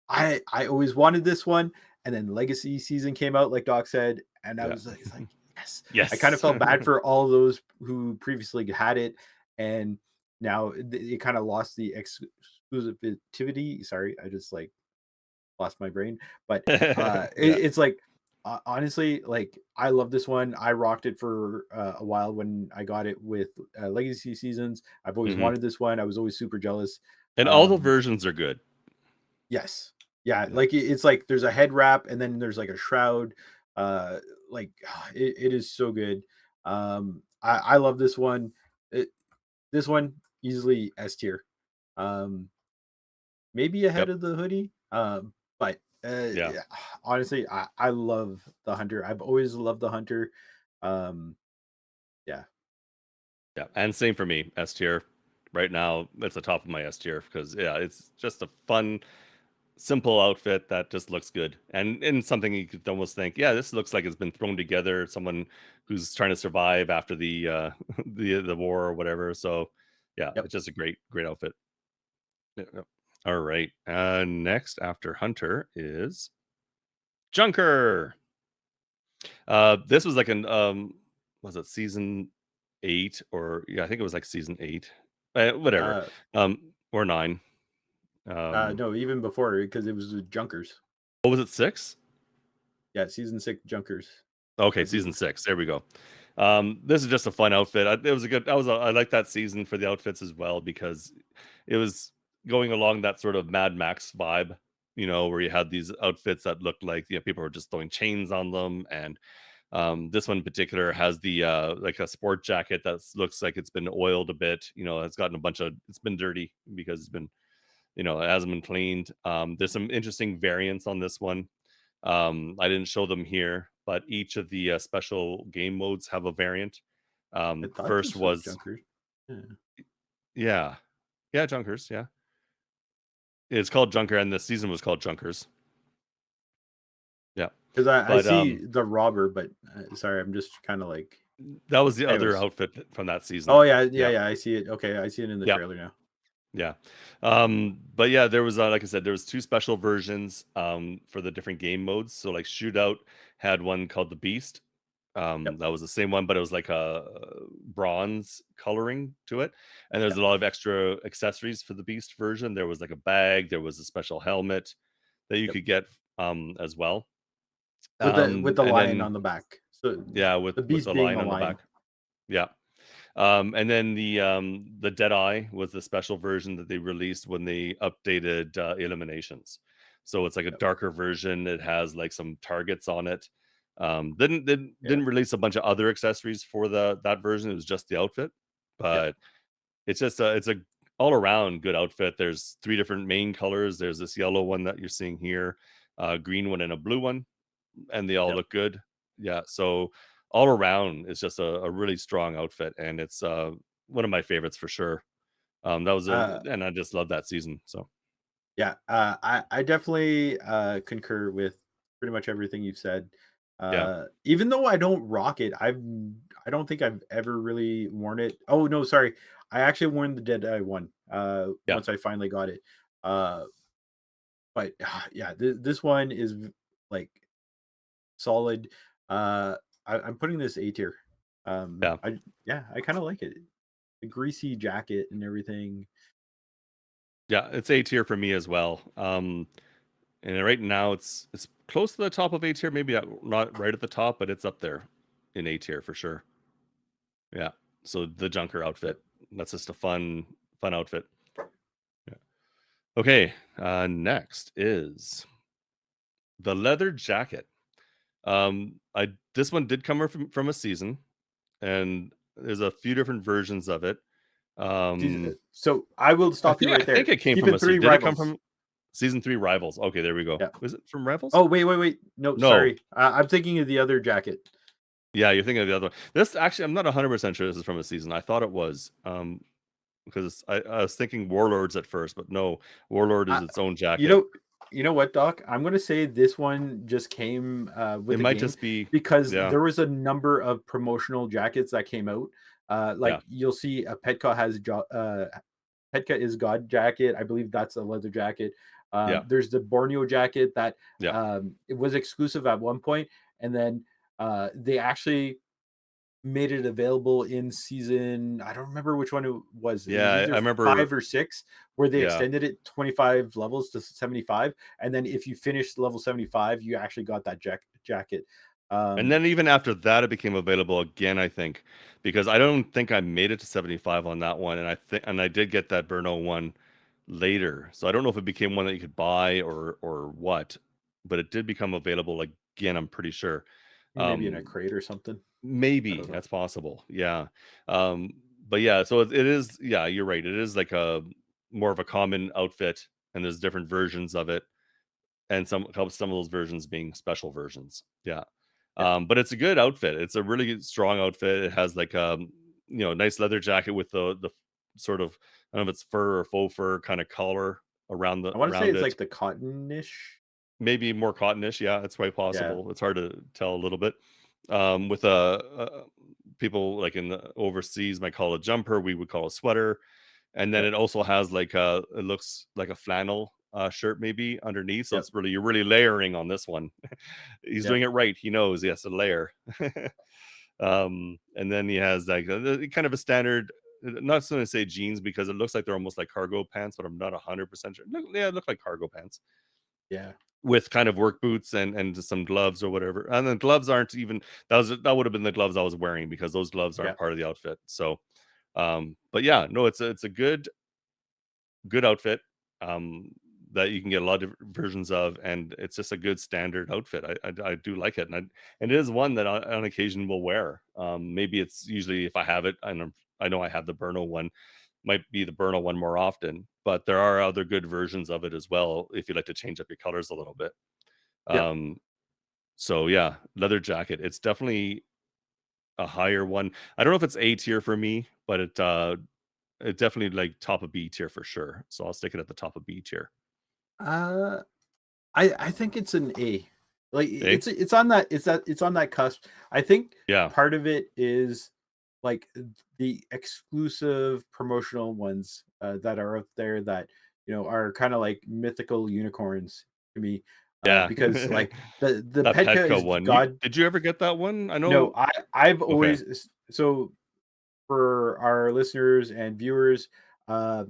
I always wanted this one, and then Legacy season came out, like Doc said, and I Yeah. was like, it's like yes. I kind of Yes. felt bad for all those who previously had it, and now it kind of lost the exclusivity. Sorry, I just like lost my brain, but Yeah. it's like. Honestly, like I love this one. I rocked it for a while when I got it with Legacy Seasons. I've always Mhm. wanted this one. I was always super jealous. And all the Um, versions are good. yes, yeah, Yeah. like it's like there's a head wrap and then there's like a shroud. Uh, like it is so good. I love this one. It, this one easily S tier. Um, maybe ahead Yep. of the hoodie. But Yeah. yeah, honestly, I love the hunter. I've always loved the hunter. Um, yeah, Yeah. And same for me, S tier. Right now, it's the top of my S tier because yeah, it's just a fun, simple outfit that just looks good. And something you could almost think, yeah, this looks like it's been thrown together, someone who's trying to survive after the the war or whatever. So yeah, yep. it's just a great outfit. Yeah, yep. All right. Next after Hunter is Junker. This was like an was it season 8 or yeah, I think it was like season 8. Whatever. Uh, Or 9. Um, no, even before because it was the Junkers. what was it 6? Yeah, season 6 Junkers, I Okay, season believe. 6. There we go. This is just a fun outfit. It was a good I like that season for the outfits as well because it was going along that sort of Mad Max vibe, where you had these outfits that looked like, people were just throwing chains on them and this one in particular has the like a sport jacket that looks like it's been oiled a bit. It's gotten a bunch of it's been dirty because it's been it hasn't been cleaned. There's some interesting variants on this one. I didn't show them here, but each of the special game modes have a variant. I thought First this was was Junkers. Yeah, yeah, yeah, Junkers. Yeah, it's called Junker, and the season was called Junkers. Yeah, because I but see the robber, but sorry, I'm just kind of like, that was the other anyways. outfit from that season. Oh yeah, yeah, Yeah, yeah. I see it. Okay, I see it in the yeah. trailer now. Yeah. But yeah, there was like I said, there was two special versions for the different game modes. So like Shootout had one called the Beast. Yep, That was the same one, but it was like a bronze coloring to it. And there's yep. a lot of extra accessories for the Beast version. There was like a bag, there was a special helmet that you Yep. could get as well. With the And lion then on the back. So yeah, with the with beast the being line the on the lion. back. Yeah. And then the Deadeye was the special version that they released when they updated Eliminations. So it's like a Yep. darker version. It has like some targets on it. Didn't Yeah. didn't release a bunch of other accessories for the that version. It was just the outfit, Yep. but it's a all around good outfit. There's three different main colors. There's this yellow one that you're seeing here, green one, and a blue one, and they all Yep. look good. Yeah, so all around, it's just a really strong outfit, and it's one of my favorites for sure. That was a Uh, and I just love that season. So yeah. I definitely concur with pretty much everything you've said. yeah, Even though I don't rock it, I don't think I've ever really worn it. Oh no, sorry. I actually worn the Deadeye one yeah, once I finally got it. Uh, but yeah, this one is like solid. Uh, I'm putting this A tier. yeah, I yeah, I kind of like it. The greasy jacket and everything. yeah. It's A tier for me as well. And right now it's close to the top of A tier, maybe not right at the top, but it's up there in A tier for sure. Yeah. So the Junker outfit, Yep. that's just a fun outfit. Yeah. Okay. Next is the leather jacket. I This one did come from a season, and there's a few different versions of it. Um, So I will I stop you think I right think there. it came from Season a season. three Did it come rivals. from season 3 Rivals? Okay, there we go. Yeah. Was it from Rivals? Oh wait. No, No. sorry. I'm thinking of the other jacket. Yeah, you're thinking of the other one. This actually, I'm not 100% sure this is from a season. I thought it was, because I was thinking Warlords at first, but no, Warlord is I, its own you jacket. know, you know what, Doc? I'm gonna say this one just came with It the might game just be, because yeah, there was a number of promotional jackets that came out. yeah, Like you'll see a Petka is God jacket. I believe that's a leather jacket. yeah, There's the Borneo jacket that yeah, it was exclusive at one point, and then they actually made it available in season. I don't remember which one it was. It was yeah. I either remember, 5 or 6, where they yeah, extended it 25 levels to 75, and then if you finished level 75, you actually got that jacket. And Um, then even after that, it became available again, I think, because I don't think I made it to 75 on that one, and I did get that Burno one later. So I don't know if it became one that you could buy or what, but it did become available again, I'm pretty sure. maybe in a Um, crate or something. I Maybe don't know. that's possible. Yeah. Um, but yeah, so it is, yeah, you're right. It is like a more of a common outfit, and there's different versions of it, and some of those versions being special versions. Yeah. Yeah, But it's a good outfit. It's a really strong outfit. It has like nice leather jacket with the sort of, I don't know if it's fur or faux fur kind of collar I want to say around it's it. like the cottonish. Maybe more cottonish. Yeah, it's quite Yeah, possible. It's hard to tell a little bit. With people like in the overseas might call a jumper. We would call a sweater. And then yeah, it also has like it looks like a flannel shirt maybe underneath. So yeah, you're really layering on this one. He's yeah, doing it right. He knows he has to layer. And then he has like kind of a standard. Not going to say jeans because it looks like they're almost like cargo pants, but I'm not 100% sure. Yeah, it look like cargo pants yeah, with kind of work boots and some gloves or whatever. And the gloves aren't even, that would have been the gloves I was wearing because those gloves yeah, aren't part of the outfit. So, but yeah, no, it's a good outfit, um, that you can get a lot of different versions of, and it's just a good standard outfit. I do like it, and it is one that on occasion will wear. Maybe it's usually if I have it, and I know I have the Burno one, might be the Burno one more often, but there are other good versions of it as well if you like to change up your colors a little bit. yeah. Um, so yeah, leather jacket. It's definitely a higher one. I don't know if it's A tier for me, but it definitely like top of B tier for sure. So I'll stick it at the top of B tier. Uh, I think it's an A. Like A? it's on that it's on that cusp. I think Yeah. part of it is like the exclusive promotional ones that are out there that are kind of like mythical unicorns to me. Yeah. Because like the That Petka Petco is one. god. Did you ever get that one? I No, know. I've Okay. always so for our listeners and viewers, uh,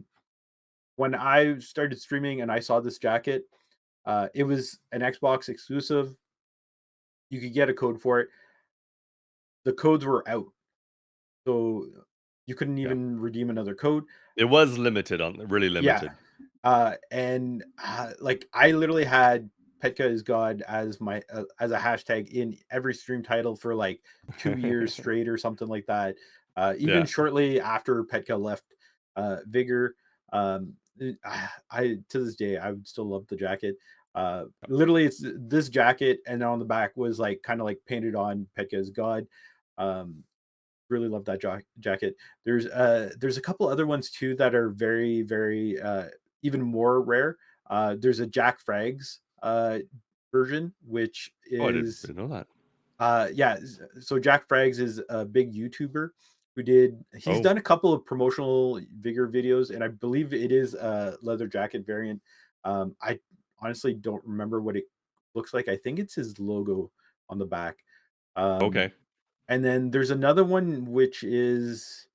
when I started streaming and I saw this jacket, it was an Xbox exclusive. You could get a code for it. The codes were out, so you couldn't Yeah. even redeem another code. It was limited really Yeah, limited. and like I literally had Petka is God as a hashtag in every stream title for like 2 years straight or something like that. Even Yeah. shortly after Petka left Vigor, I to this day I would still love the jacket. Literally, it's this jacket, and on the back was like kind of like painted on Petka is God. Um, really love that jacket. There's a couple other ones too that are very even more rare. There's a Jack Frags version, which Oh, I is didn't know that. yeah. So Jack Frags is a big YouTuber he's Oh, done a couple of promotional Vigor videos, and I believe it is a leather jacket variant. I honestly don't remember what it looks like. I think it's his logo on the back. Um, okay. and then there's another one which is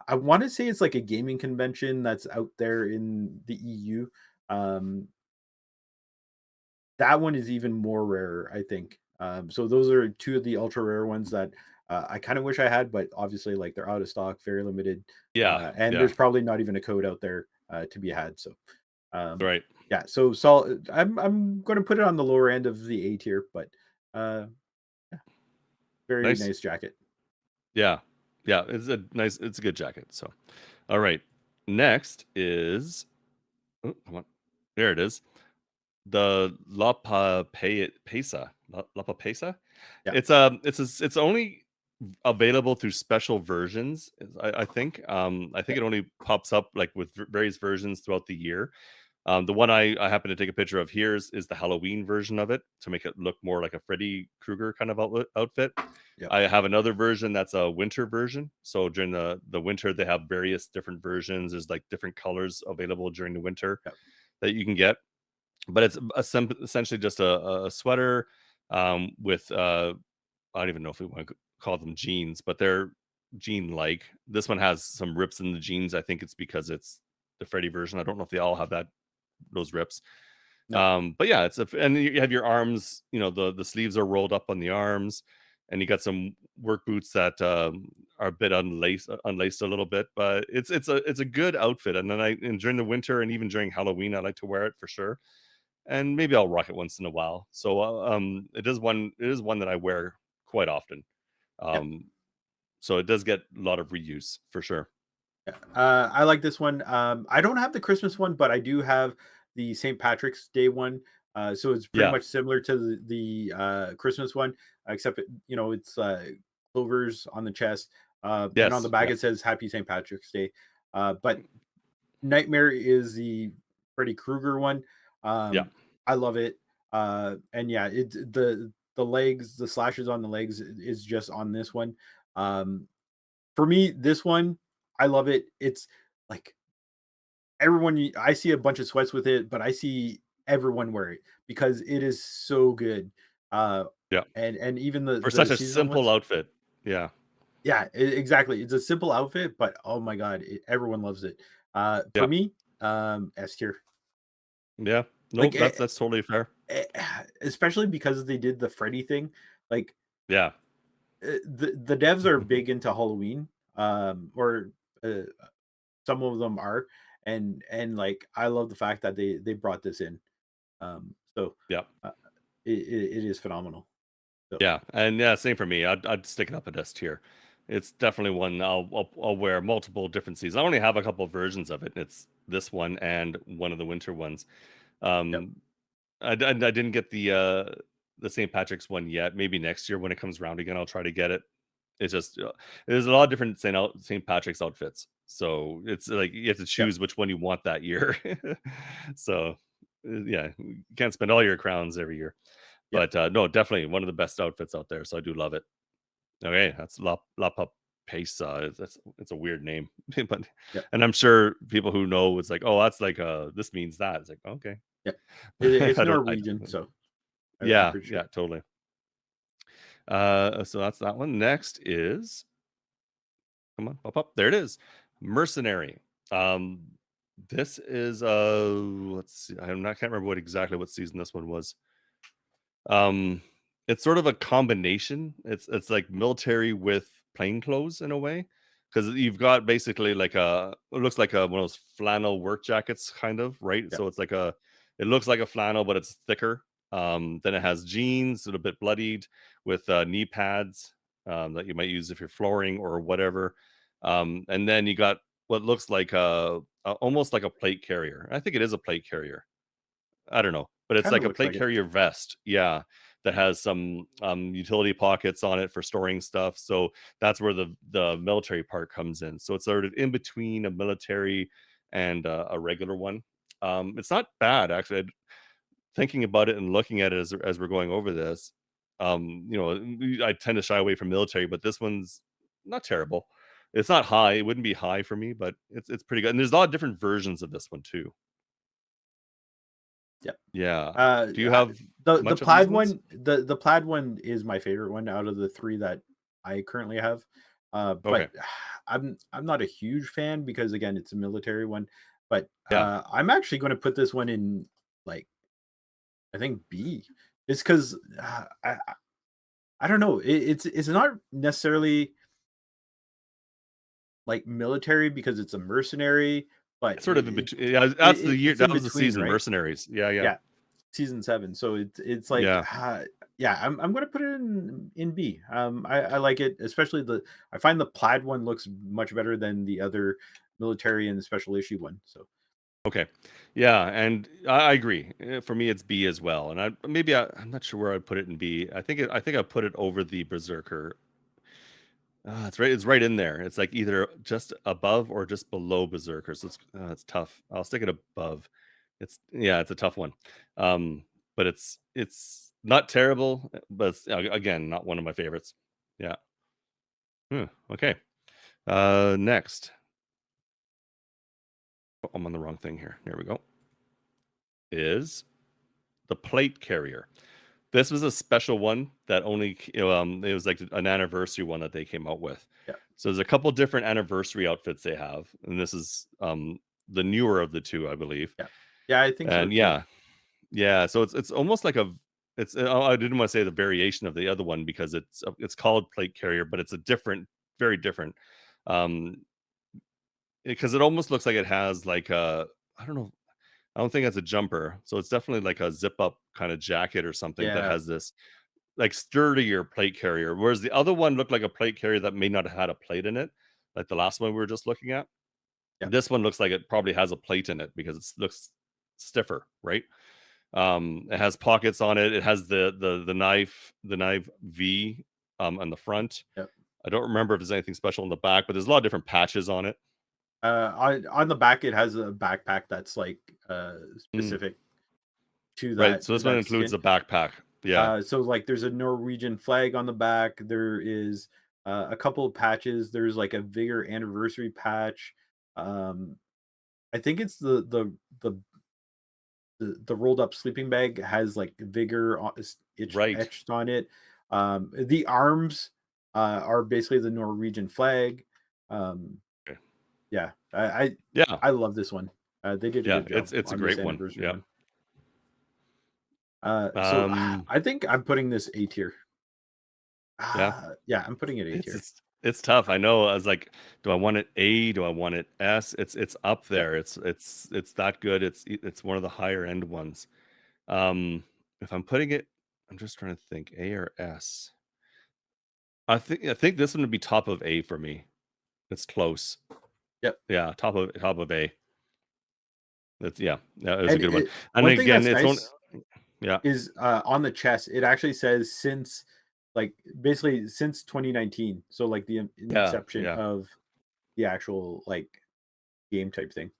I want to say it's like a gaming convention that's out there in the EU. Um, that one is even more rare, I think. So those are two of the ultra rare ones that I kind of wish I had, but obviously, like they're out of stock, very limited, Yeah. and Yeah. there's probably not even a code out there to be had. So, Right. yeah, so I'm going to put it on the lower end of the A tier, but uh, very Nice. nice jacket. Yeah. Yeah. It's a good jacket. So, all right. Next is, oh, come on. There it is. The Lapa Pesa. Yeah, It's only available through special versions. I think. I yeah, think it only pops up like with various versions throughout the year. The one I happen to take a picture of here is the Halloween version of it to make it look more like a Freddy Krueger kind of outfit. yeah, I have another version that's a winter version. So during the winter, they have various different versions. There's like different colors available during the winter yeah, that you can get, but it's essentially just a sweater, with I don't even know if we want to call them jeans, but they're jean like. This one has some rips in the jeans. I think it's because it's the Freddy version. I don't know if they all have those rips. No. But yeah, and you have your arms, the sleeves are rolled up on the arms, and you got some work boots that are a bit unlaced a little bit, but it's a good outfit. And then and during the winter and even during Halloween, I like to wear it for sure. And maybe I'll rock it once in a while. So it is one that I wear quite often. Yeah. Um, so it does get a lot of reuse for sure. Yeah. I like this one. I don't have the Christmas one, but I do have the St. Patrick's Day one. So it's pretty Yeah. much similar to the Christmas one, except it's clovers on the chest, and on the Yes. back Yeah. it says Happy St. Patrick's Day. But Nightmare is the Freddy Krueger one. Yeah. I love it. And yeah, the legs, the slashes on the legs is just on this one. Um, for me, this one, I love it. It's like I see a bunch of sweats with it, but I see everyone wear it because it is so good. Uh, Yeah. and even the For the such a seasonal simple ones, outfit. Yeah. yeah, exactly. It's a simple outfit, but oh my god, everyone loves it. For Yeah. me, S tier. Yeah. Like, Nope. That's totally fair. eh, especially because they did the Freddy thing. Like, Yeah. the devs are big into Halloween, or uh, some of them are, and like I love the fact that they brought this in. So Yeah. uh, it is phenomenal. So Yeah, and yeah, same for me. I'd stick it up a S tier. It's definitely one I'll wear multiple different seasons. I only have a couple versions of it. It's this one and one of the winter ones. yep, Um, I didn't get the St. Patrick's one yet. Maybe next year when it comes around again, I'll try to get it. It's just there's a lot of different St. Patrick's outfits, so it's like you have to yep, choose which one you want that year. So yeah, you can't spend all your crowns every year. yep, But, no, definitely one of the best outfits out there, so I do love it. Okay, that's La Papesa. It's a weird name, but yep, and I'm sure people who know it's like, "Oh, that's like, this means that." It's like, "Okay." yep. It's I don't Norwegian, so I'm Yeah, pretty yeah, sure. totally. So that's that one. Next is come on, pop up. There it is. Mercenary. Um, this is, let's see, can't remember what season this one was. Um, it's sort of a combination. It's like military with plain clothes in a way, because you've got basically like it looks like one of those flannel work jackets, kind of, right? Yep, So it looks like a flannel, but it's thicker. Then it has jeans, a little bit bloodied, with knee pads that you might use if you're flooring or whatever. And then you got what looks like almost like a plate carrier. I think it is a plate carrier. I don't know, but it's kind like of a looks plate like it. carrier vest, yeah, that has some, utility pockets on it for storing stuff, so that's where the military part comes in, so it's sort of in between a military and a regular one. It's not bad, actually. Thinking about it and looking at it as we're going over this, I tend to shy away from military, but this one's not terrible. It's not high, it wouldn't be high for me, but it's pretty good, and there's a lot of different versions of this one too. Yep. Yeah. Do you I have the much of these plaid ones? one the plaid one is my favorite one out of the 3 that I currently have. Okay. But I'm not a huge fan because, again, it's a military one, but, Yeah. I'm actually gonna put this one in, like, I think B. It's 'cause, I don't know, it's not necessarily, like, military because it's a mercenary, but It's sort of in between. Yeah, that's the year it's that in was the between, season, right? Mercenaries. Yeah, yeah. Yeah. Season 7. So it's like, Yeah. yeah, I'm gonna put it in B. I like it, especially I find the plaid one looks much better than the other military and special issue one. So Okay. Yeah, and I agree. For me, it's B as well, and I'm not sure where I'd put it in B. I think I put it over the Berserker. It's right in there. It's like either just above or just below Berserker, so it's tough. I'll stick it above. It's a tough one. Um, but it's not terrible, but it's, again, not one of my favorites. Yeah. Okay. Next. Oh, I'm on the wrong thing here. There we go. Is the plate carrier. This was a special one that it was like an anniversary one that they came out with. yeah, So there's a couple different anniversary outfits they have, and this is the newer of the two, I believe. yeah, yeah, I think so And too. yeah, Yeah, so it's almost like a it's I didn't wanna say the variation of the other one because it's called plate carrier, but it's a different very different, um, because it almost looks like it has like a I don't know, I don't think it's a jumper, so it's definitely like a zip up kinda jacket or something that Yeah, has this, like, sturdier plate carrier, whereas the other one looked like a plate carrier that may not have had a plate in it, like the last one we were just looking at. yeah, This one looks like it probably has a plate in it because it looks stiffer, right? It has pockets on it. It has the knife V on the front. yeah. I don't remember if there's anything special in the back, but there's a lot of different patches on it. On the back, it has a backpack that's like Mm, specific right. So to this one that includes skin. the backpack. Yeah. So like there's a Norwegian flag on the back. There is a couple of patches. There's like a Vigor anniversary patch. Um, I think it's the the rolled up sleeping bag has like Vigor Right. etched on it. The arms are basically the Norwegian flag. Um, Okay. yeah, Yeah. I love this one. They did a Yeah. good job It's a on this great one. anniversary Yeah. one. So Um. I think I'm putting this A tier. Yeah. Yeah, I'm putting it A It's tier. it's it's tough. I know. I was like, do I want it A? Do I want it S? It's up Yeah. there. It's that good. It's one of the higher end ones. If I'm putting it, I'm just trying to think A or S. I think this one would be top of A for me. It's close. Yep. Yeah, top of A. That's yeah, that was a And good one. it And one thing again, that's it's on nice yeah, is, on the chest, it actually says since, like, basically since 2019, so, like, the yeah, inception yeah, of the actual, like, game type thing.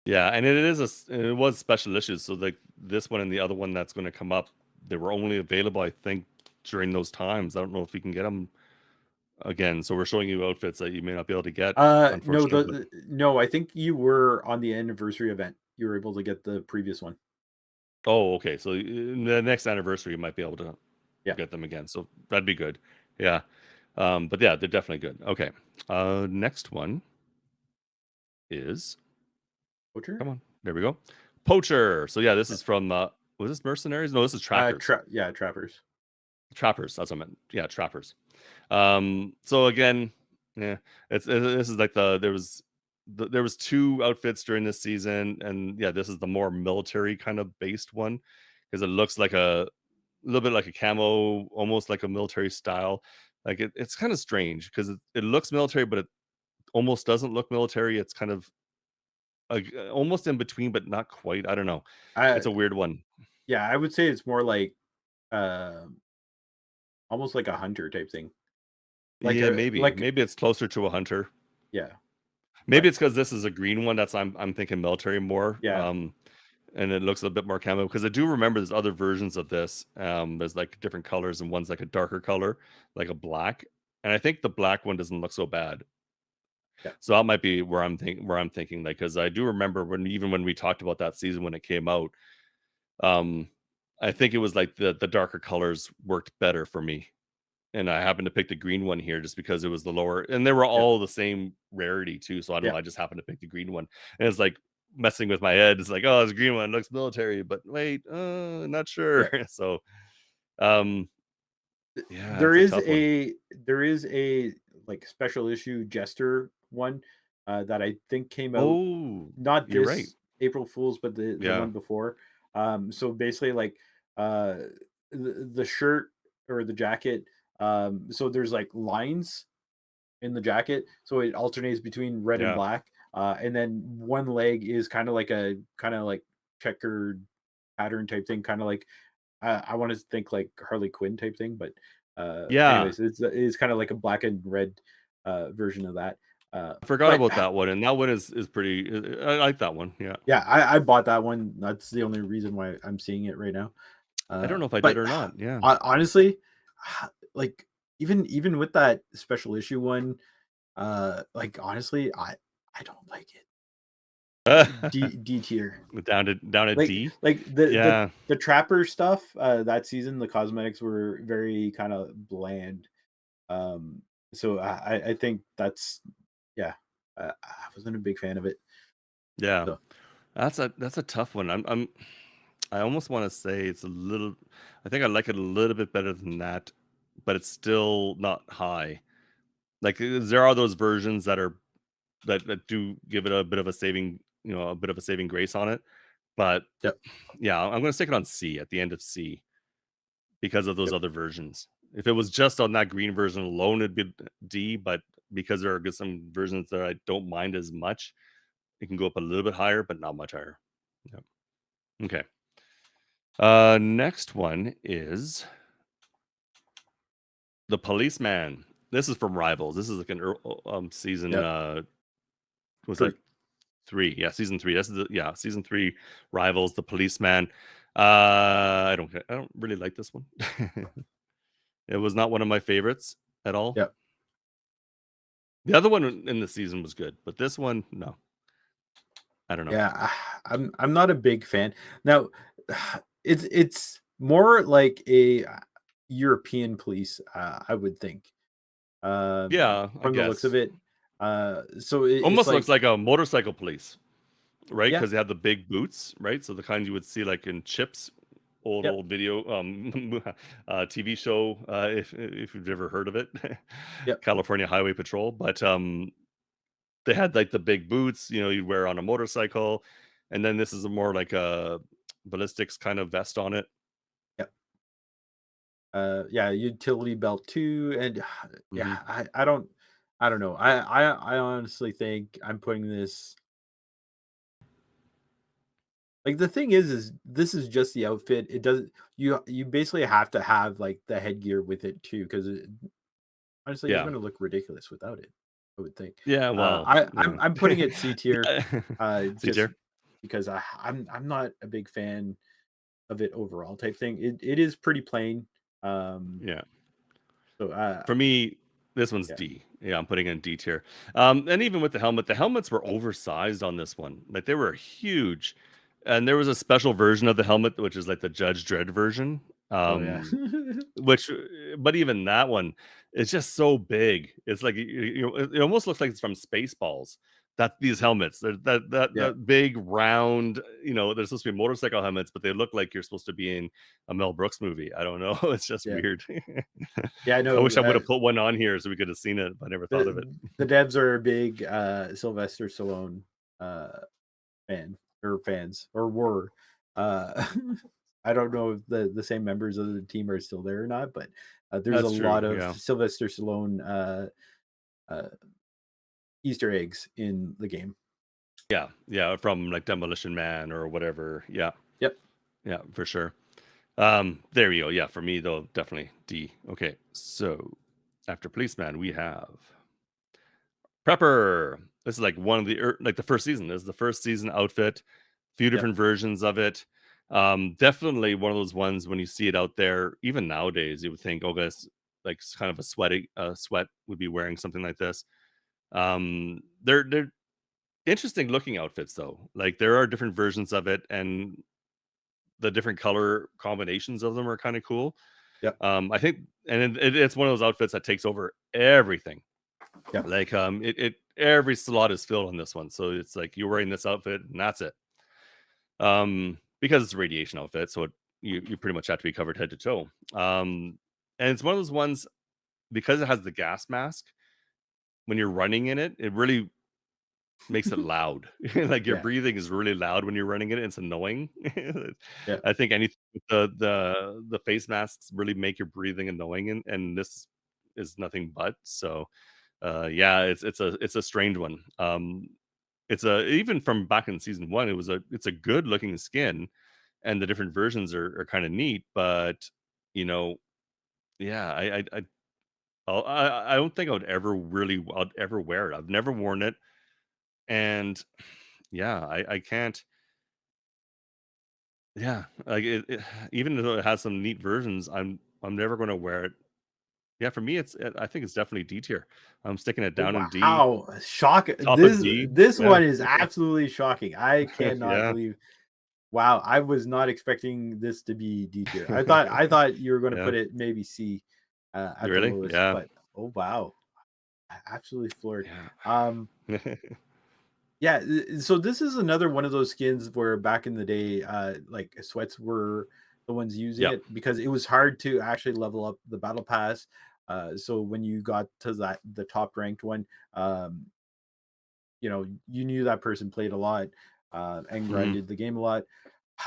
yeah, and it was special issues. So like this one and the other one that's going to come up, they were only available, I think, during those times. I don't know if we can get them again. So we're showing you outfits that you may not be able to get, No, unfortunately. But no, I think you were on the anniversary event. You were able to get the previous one. oh, okay. So the next anniversary, you might be able to Yeah. get them again. So that'd be good. Yeah. But yeah, they're definitely good. Okay. Next one is Butcher? come on. There we go. Poacher. So yeah, this is from was this Mercenaries? No, this is Trackers. Yeah, Trappers. Trappers. That's what I meant. Yeah, Trappers. So again, yeah, this is like there was two outfits during this season, and yeah, this is the more military kind of based one because it looks like a little bit like a camo, almost like a military style. Like it's kind of strange because it looks military, but it almost doesn't look military. It's kind of like almost in between, but not quite. I don't know. I It's a weird one. Yeah, I would say it's more like, almost like a hunter type thing. Yeah, maybe. Like Maybe it's closer to a hunter. yeah, Maybe but it's because this is a green one. That's I'm thinking military more. yeah, And it looks a bit more camo because I do remember there's other versions of this. There's like different colors, and one's like a darker color, like a black. And I think the black one doesn't look so bad. yeah, So that might be where I'm thinking, like, because I do remember when we talked about that season when it came out, um, I think it was like the darker colors worked better for me, and I happened to pick the green one here just because it was the lower, and they were yeah, all the same rarity too. So I don't yeah, know, I just happened to pick the green one, and it's like messing with my head. It's like, oh, this green one looks military, but wait, not sure. yeah. So, um, yeah, There it's a is tough one. a there is a like special issue Jester one that I think came out Oh, not you're right. this April Fools, but the Yeah, one before. So basically, like uh, the shirt or the jacket. So there's like lines in the jacket, so it alternates between red and yeah. black. And then one leg is kind of like checkered pattern type thing, kind of like I want to think like Harley Quinn type thing, but Yeah, anyways, it's kind of like a black and red version of that. I forgot But about that one, and that one is pretty. I like that one. Yeah, yeah, I bought that one. That's the only reason why I'm seeing it right now. I don't know if I did But or not. Yeah. honestly, like even with that special issue one, like honestly, I don't like it. D tier. Down to D. Like Yeah, the trapper stuff that season, the cosmetics were very kind of bland. Um, so I think that's yeah. I wasn't a big fan of it. yeah. So That's a tough one. I'm I almost want to say it's a little. I think I like it a little bit better than that, but it's still not high. Like there are those versions that do give it a bit of a saving, a bit of a saving grace on it. But Yep. yeah, I'm going to stick it on C at the end of C because of those Yep. other versions. If it was just on that green version alone, it'd be D. But because there are some versions that I don't mind as much, it can go up a little bit higher, but not much higher. Yep. Okay. Next one is the policeman. This is from Rivals. This is like an season. Yep. Was that 3. 3? Yeah, season 3. That's season 3. Rivals, the policeman. I don't really like this one. It was not one of my favorites at all. Yep. The other one in the season was good, but this one, no. I don't know. Yeah, I'm not a big fan. Now, it's more like a European police, I would think, Yeah, I from the looks of guess. it. So it's Almost looks like, like a motorcycle police, right? yeah, Because they have the big boots, right? So the kind you would see like in Chips yep, old video TV show, if you've ever heard of it, yep, California Highway Patrol. But they had like the big boots, you'd wear on a motorcycle, and then this is a more like a ballistics kind of vest on it. yep. Yeah, utility belt too, and Hmm. yeah, I don't know. I honestly think I'm putting this. Like, the thing is this is just the outfit. It doesn't, you basically have to have, like, the headgear with it too, 'cause honestly, you're Yeah, gonna look ridiculous without it, I would think. yeah. Well, I'm putting it C tier, See, just Jer? because I'm not a big fan of it overall type thing. It is pretty plain. Um, Yeah. so, For me, this one's yeah. D. Yeah, I'm putting in D tier. And even with the helmets were oversized on this one. Like they were huge. And there was a special version of the helmet, which is like the Judge Dredd version. Oh, yeah. Which, but even that one, it's just so big. It's like it almost looks like it's from Spaceballs. That these helmets, they're Yeah. that big round. They're supposed to be motorcycle helmets, but they look like you're supposed to be in a Mel Brooks movie. I don't know. It's just Yeah. weird. Yeah, I I know, wish I would have put one on here so we could have seen it, but I never thought of it. the devs are a big, Sylvester Stallone, uh fans or were. Uh, I don't know if the same members of the team are still there or not, but there's a That's lot true. of Yeah. Sylvester Stallone uh, Easter eggs in the game. Yeah. Yeah. From like Demolition Man or whatever. Yeah. Yep. Yeah, for sure. There you go. Yeah, for me though, definitely D. Okay. So after Policeman, we have Prepper. This is like one of the like the first season. This is the first season outfit. Few Yep. different versions of it. Definitely one of those ones when you see it out there, even nowadays, you would think, oh, guys, like kind of a sweat would be wearing something like this. They're interesting looking outfits though. Like there are different versions of it, and the different color combinations of them are kind of cool. Yep. I think, and it's one of those outfits that takes over everything. Yep. Like, it every slot is filled on this one, so it's like you're wearing this outfit and that's it. Because it's a radiation outfit, so you pretty much have to be covered head to toe. And it's one of those ones because it has the gas mask. When you're running in it, it really makes it loud. Like, your Yeah. breathing is really loud when you're running it, it's annoying. Yeah. I think anything with the face masks really make your breathing annoying, and this is nothing but. So, yeah, it's a strange one. It's a even from back in season 1, it's a good looking skin, and the different versions are kinda neat, but, you know, yeah, I don't think I'd ever wear it. I've never worn it, and yeah, I can't. Yeah, like even though it has some neat versions, I'm never gonna wear it. Yeah, for me, I think it's definitely D tier. I'm sticking it down in D, Wow, shock! top of This D. this Yeah, one is absolutely shocking. I cannot yeah, believe. Wow, I was not expecting this to be D tier. I thought you were going to yeah. put it maybe C, at the Really? lowest, Yeah, but oh wow, absolutely floored. yeah. Um, Yeah, so this is another one of those skins where back in the day, like sweats were the ones using Yep. it because it was hard to actually level up the battle pass. So when you got to the top ranked one, um, you knew that person played a lot and Mhm. grinded the game a lot.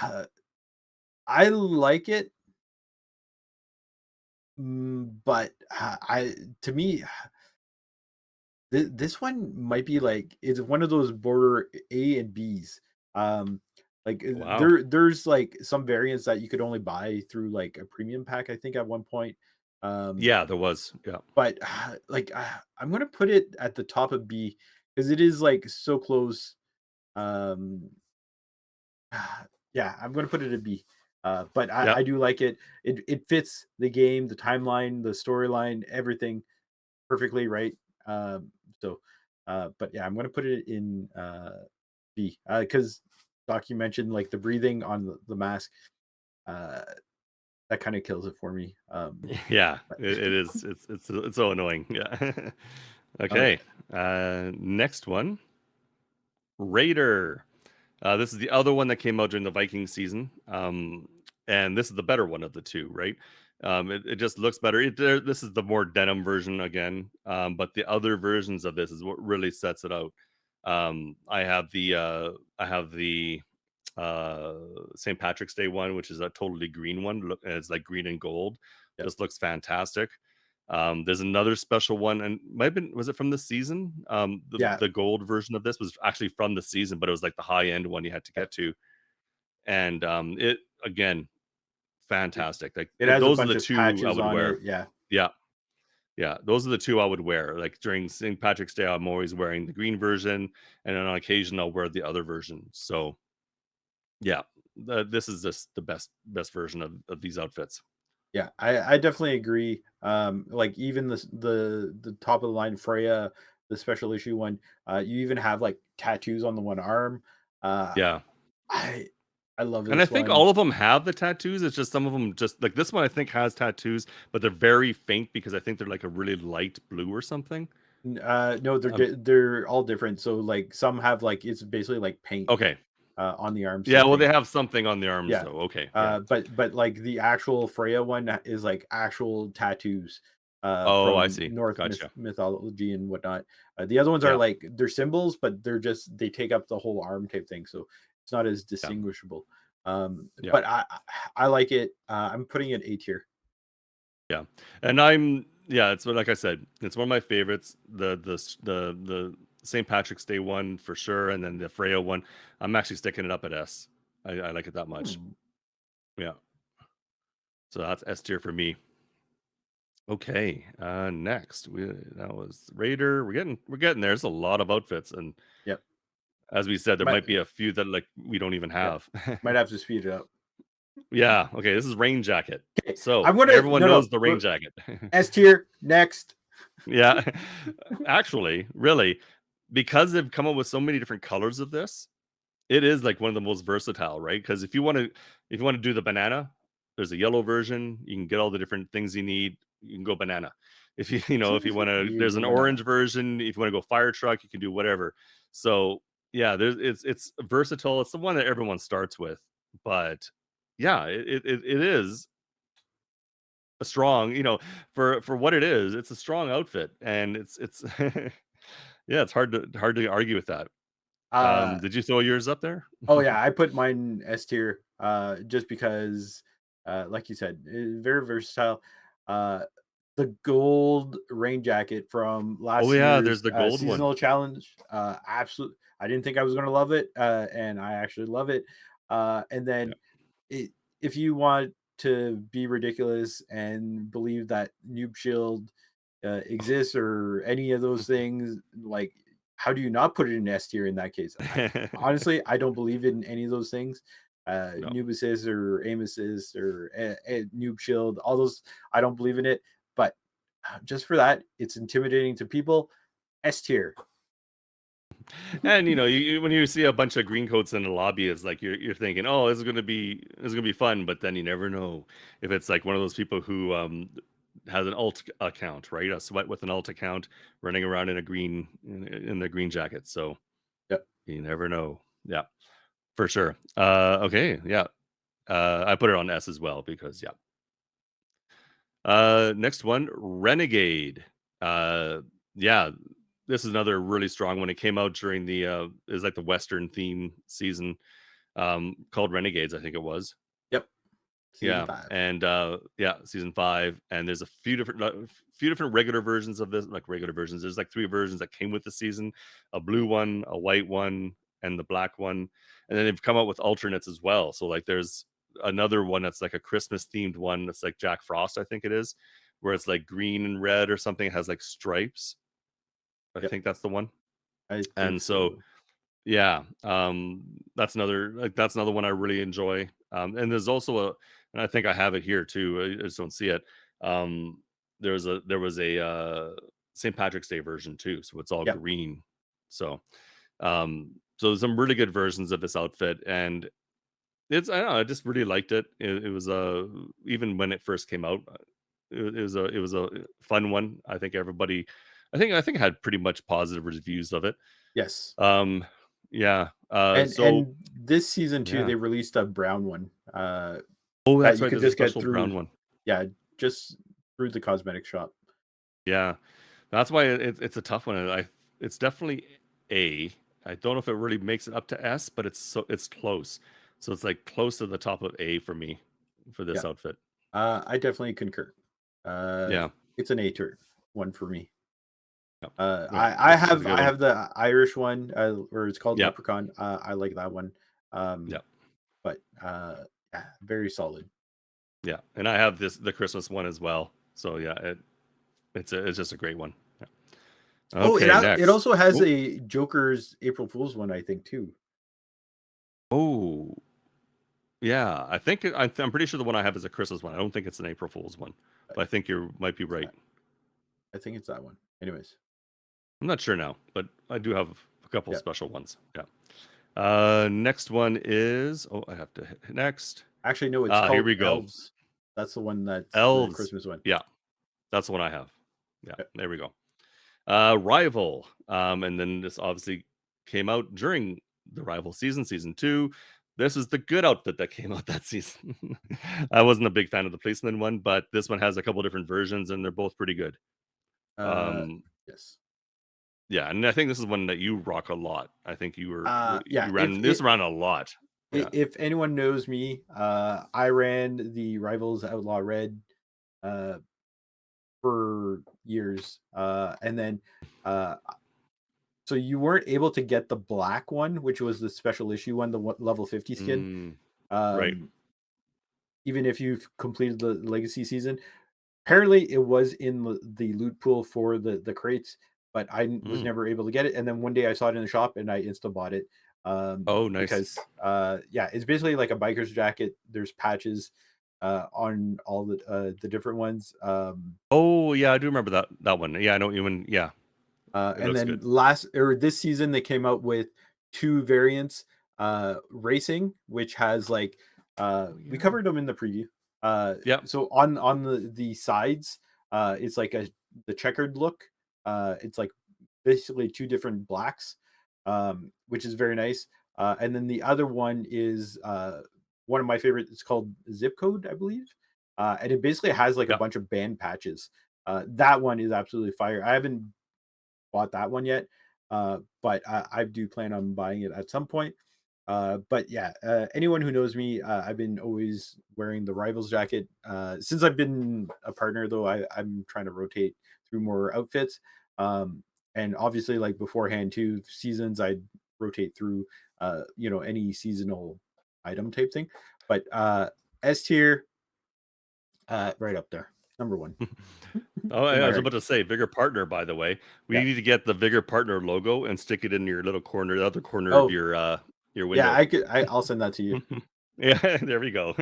Uh, I like it, but I to me this one might be like it's one of those border A and Bs. Um, like Wow. there's like some variants that you could only buy through like a premium pack, I think at one point. Um, Yeah, there was. Yeah. but like I'm gonna put it at the top of B because it is like so close. Um, yeah, I'm gonna put it at B. But Yeah. I do like it. It fits the game, the timeline, the storyline, everything perfectly right. Um, so, but yeah, I'm gonna put it in B because Doc, you mentioned like the breathing on the mask. Uh, that kind of kills it for me. Yeah, But it is. It's so annoying. Yeah. oh Okay. Next one, Raider. This is the other one that came out during the Viking season. And this is the better one of the two, right? It just looks better. This is the more denim version again. But the other versions of this is what really sets it out. I have the uh St. Patrick's Day one, which is a totally green one. Look, it's like green and gold. yeah, Just looks fantastic. There's another special one, and might have been was it from the season? yeah, The gold version of this was actually from the season, but it was like the high end one you had to yeah. get to, and it again It, fantastic. Like it has a those are bunch the of two I patches would on wear. it. Yeah, Yeah, yeah, those are the two I would wear. Like during St. Patrick's Day, I'm always wearing the green version, and then on occasion I'll wear the other version. So yeah, this is just the best version of these outfits. yeah. I definitely agree. Like even the top of the line Freya, the special issue one. You even have like tattoos on the one arm. Uh, Yeah. I I love And I this think one. all of them have the tattoos, it's just some of them just like this one I think has tattoos, but they're very faint because I think they're like a really light blue or something. No, Um, they're all different. So like some have like it's basically like paint okay. on the arms Yeah, type well, they thing. have something on the arms Yeah. though, okay, yeah. But like the actual Freya one is like actual tattoos Oh, I from see. North Gotcha. mythology and whatnot. The other ones are Yeah, like they're symbols, but they take up the whole arm type thing, so it's not as yeah, distinguishable. yeah, But I like it. I'm putting it A tier. yeah. And I'm yeah, it's like I said, it's one of my favorites. The St. Patrick's Day one for sure, and then the Freya one, I'm actually sticking it up at S. I like it that much. Hmm. Yeah. So that's S tier for me. Okay, next that was Raider. We're getting there. There's a lot of outfits, and Yep. as we said, there Might might be a few that like we don't even yeah. have. Might have to speed it up. Yeah. Okay. This is rain jacket. Okay. So I'm gonna everyone no no knows the rain jacket. S tier next. Yeah. Actually, really, because they've come up with so many different colors of this, it is like one of the most versatile, right? Because if you want to do the banana, there's a yellow version. You can get all the different things you need. You can go banana. If you if you want to, You there's go an banana. orange version. If you want to go fire truck, you can do whatever. So yeah, it's versatile. It's the one that everyone starts with, but yeah, it is a strong, for what it is. It's a strong outfit, and it's yeah, it's hard to argue with that. Uh Did you throw yours up there? Oh yeah, I put mine S tier, just because, like you said, very versatile. Uh, the gold rain jacket from Oh last yeah, there's year's the gold one. seasonal challenge, absolute. I didn't think I was gonna love it, and I actually love it. And Yeah. then it, if you want to be ridiculous and believe that Noob Shield exists or any of those things, like how do you not put it in S tier in that case? Honestly, I don't believe in any of those things. No. Noob Assist or aim assist or Noob Shield, all those, I don't believe in it. But just for that, it's intimidating to people. S tier. And when you see a bunch of green coats in the lobby, it's like you're thinking, "Oh, this is gonna be fun," but then you never know if it's like one of those people who has an alt account, right? A sweat with an alt account running around in a green in the green jacket. So Yeah. You never know. Yeah, for sure. Okay, yeah. I put it on S as well because yeah. Next one, Renegade. Uh, yeah, this is another really strong one. It came out during the is like the Western theme season, called Renegades, I think it was. Yep, season Yeah, 5. and yeah, season 5, and there's a few different regular versions of this, like regular versions. There's like 3 versions that came with the season, a blue one, a white one, and the black one. And then they've come out with alternates as well. So like there's another one that's like a Christmas themed one that's like Jack Frost, I think it is, where it's like green and red or something, it has like stripes. I Yep, think that's the one. I think And so so. yeah, that's another one I really enjoy. And there's also and I think I have it here too. I just don't see it. Um, there was a St. Patrick's Day version too, so it's all Yep, green. So, so there's some really good versions of this outfit, and I don't know, I just really liked it. It was even when it first came out, it was a fun one. I think it had pretty much positive reviews of it. yes. Um, yeah, so And this season too, yeah. they released a brown one, Oh, that that's you right, could there's a just get special through, brown one. yeah, just through the cosmetic shop. Yeah, that's why it's a tough one, and it's definitely A. I don't know if it really makes it up to S, but it's close. So it's, like, close to the top of A for me, for Yeah, this outfit. I definitely concur. Uh, Yeah, it's an A tier one for me. yeah, yeah, I it's a have good I one. have the Irish one, or it's called Yep, Leprechaun. I like that one. Um, yep, but yeah, very solid. yeah, and I have the Christmas one as well. So, yeah, it's just a great one. Yeah. Oh, Okay, it next. also has Oh, a Joker's April Fool's one, I think too. oh, yeah, I'm pretty sure the one I have is a Christmas one. I don't think it's an April Fool's one, I but I think you might be think it's right. that. I think it's that one. Anyways, I'm not sure now, but I do have a couple yeah. special ones. Yeah. Next one is I have to hit next. Actually, no, it's Ah, here called we go. Elves. That's the one that's the Elves. Christmas one. Yeah, that's the one I have. Yeah, Yeah. there we go. Rival. And then this obviously came out during the Rival season, season 2. This is the good outfit that came out that season. I wasn't a big fan of the policeman one, but this one has a couple different versions and they're both pretty good. Uh, Um, yes. yeah, and I think this is one that you rock a lot. I think Yeah. you ran this around a lot. Yeah. If anyone knows me, I ran the Rivals Outlaw Red uh, for years, and then uh, so you weren't able to get the black one, which was the special issue one, the level 50 skin. Mm, right. Um, even if you've completed the legacy season, apparently it was in the loot pool for the crates, but was Mm. never able to get it. And then one day I saw it in the shop and I insta bought it, Oh, nice. because yeah, it's basically like a biker's jacket. There's patches on all the different ones. Oh, yeah, I do remember that one. Yeah, I know what you mean. Yeah, it And looks then good. this season they came out with two variants, racing, which has like Oh, we yeah. covered them in the preview. Uh, Yep, so on the sides, it's like the checkered look. It's like basically two different blacks, which is very nice. And then the other one is one of my favorites. It's called Zip Code, I believe, and it basically has like a yep. bunch of band patches. That one is absolutely fire. I haven't bought that one yet, but I do plan on buying it at some point. But yeah, anyone who knows me, I've been always wearing the Rivals jacket. Since I've been a partner, though, I'm trying to rotate through more outfits. Um, and obviously, like beforehand, two seasons, I'd rotate through, any seasonal item type thing. But S tier, right up there, number one Oh, in I my was heart. about to say Vigor Partner, by the way. We Yeah. need to get the Vigor Partner logo and stick it in your little corner, the other corner of Oh, your yeah. window. I'll send that to you. Yeah, there we go.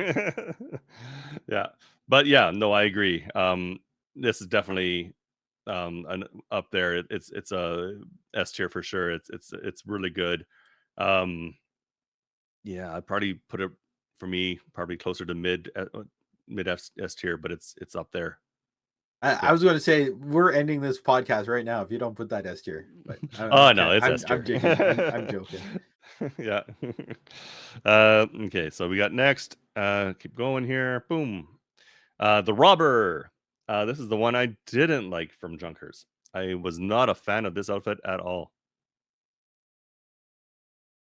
Yeah. But yeah, no, I agree. This is definitely up there. It's a S tier for sure. It's really good. Um yeah, I'd probably put it for me probably closer to mid S tier, but it's up there. I Yeah. was going to say we're ending this podcast right now if you don't put that S tier, but Oh no, it's S I'm tier. joking. I'm joking. Yeah. Okay, so we got next. Keep going here. Boom. The robber. This is the one I didn't like from Junkers. I was not a fan of this outfit at all.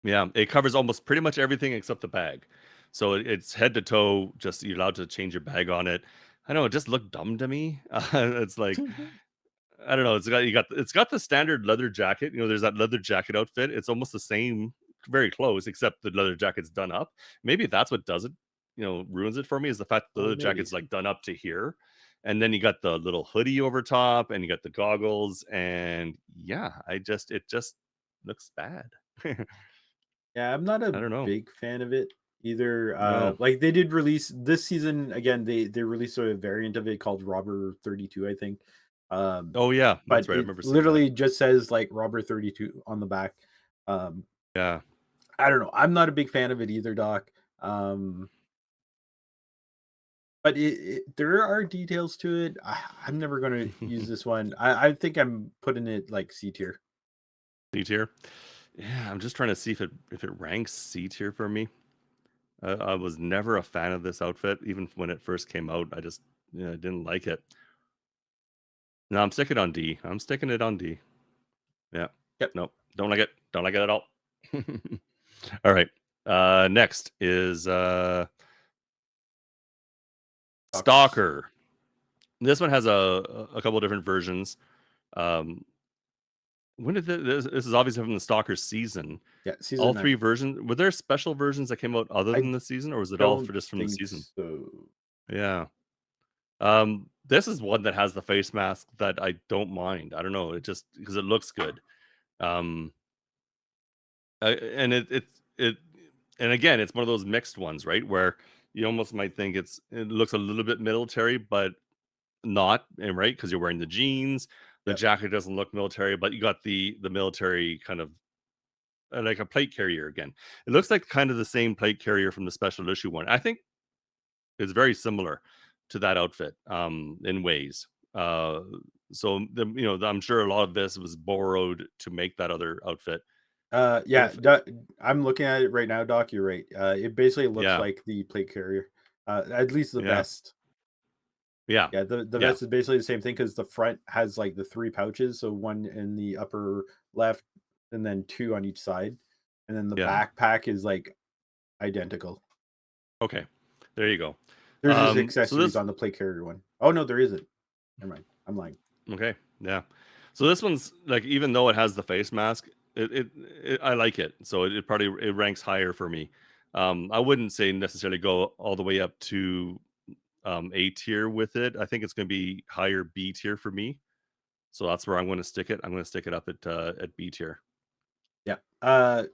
Yeah, it covers almost pretty much everything except the bag. So it's head to toe. Just you're allowed to change your bag on it. I know it just looked dumb to me. It's like I don't know. It's got the standard leather jacket. You know, there's that leather jacket outfit. It's almost the same, very close, except the leather jacket's done up. Maybe that's what does it. You know, ruins it for me is the fact that the Oh, leather maybe. jacket's like done up to here, and then you got the little hoodie over top, and you got the goggles, and yeah, it just looks bad. I Yeah, I'm not a don't know. big fan of it either. No. Like they did release this season again. They released a variant of it called Robber 32, I think. Oh yeah, But that's right. I it remember seeing that. literally just says like Robber 32 on the back. Um, Yeah. I don't know. I'm not a big fan of it either, Doc. Um, but there are details to it. I'm never going to use this one. I think I'm putting it like C tier. C tier. Yeah, I'm just trying to see if it ranks C tier for me. I was never a fan of this outfit, even when it first came out. I just yeah, I didn't like it. No, I'm sticking on D. I'm sticking it on D. Yeah. Yep. Nope. Don't like it. Don't like it at all. All right. Next is Stalkers. Stalker. This one has a couple of different versions. Um, when did this is obviously from the Stalker season. Yeah, All season three 9. versions were there special versions that came out other I than the season, or was it all don't for just from the think season? so. Yeah. This is one that has the face mask that I don't mind. I don't know, it just because it looks good. Um, and it and again, it's one of those mixed ones, right? Where you almost might think it looks a little bit military, but not, and right because you're wearing the jeans. The Yep. jacket doesn't look military, but you got the military kind of like a plate carrier again. It looks like kind of the same plate carrier from the special issue one. I think it's very similar to that outfit, in ways. Uh, so I'm sure a lot of this was borrowed to make that other outfit. But Yeah, I'm looking at it right now, Doc. You're right. It basically looks yeah, like the plate carrier. At least the yeah, vest. yeah, Yeah, the yeah, vest is basically the same thing because the front has like the three pouches, so one in the upper left, and then two on each side, and then the yeah. backpack is like identical. Okay, there you go. There's just So accessories this on the plate carrier one. Oh no, there isn't. Never mind. I'm lying. okay, yeah. So this one's like even though it has the face mask, I like it. So it probably it ranks higher for me. I wouldn't say necessarily go all the way up to A tier with it. I think it's going to be higher B tier for me. So that's where I'm going to stick it. I'm going to stick it up at B tier. Yeah.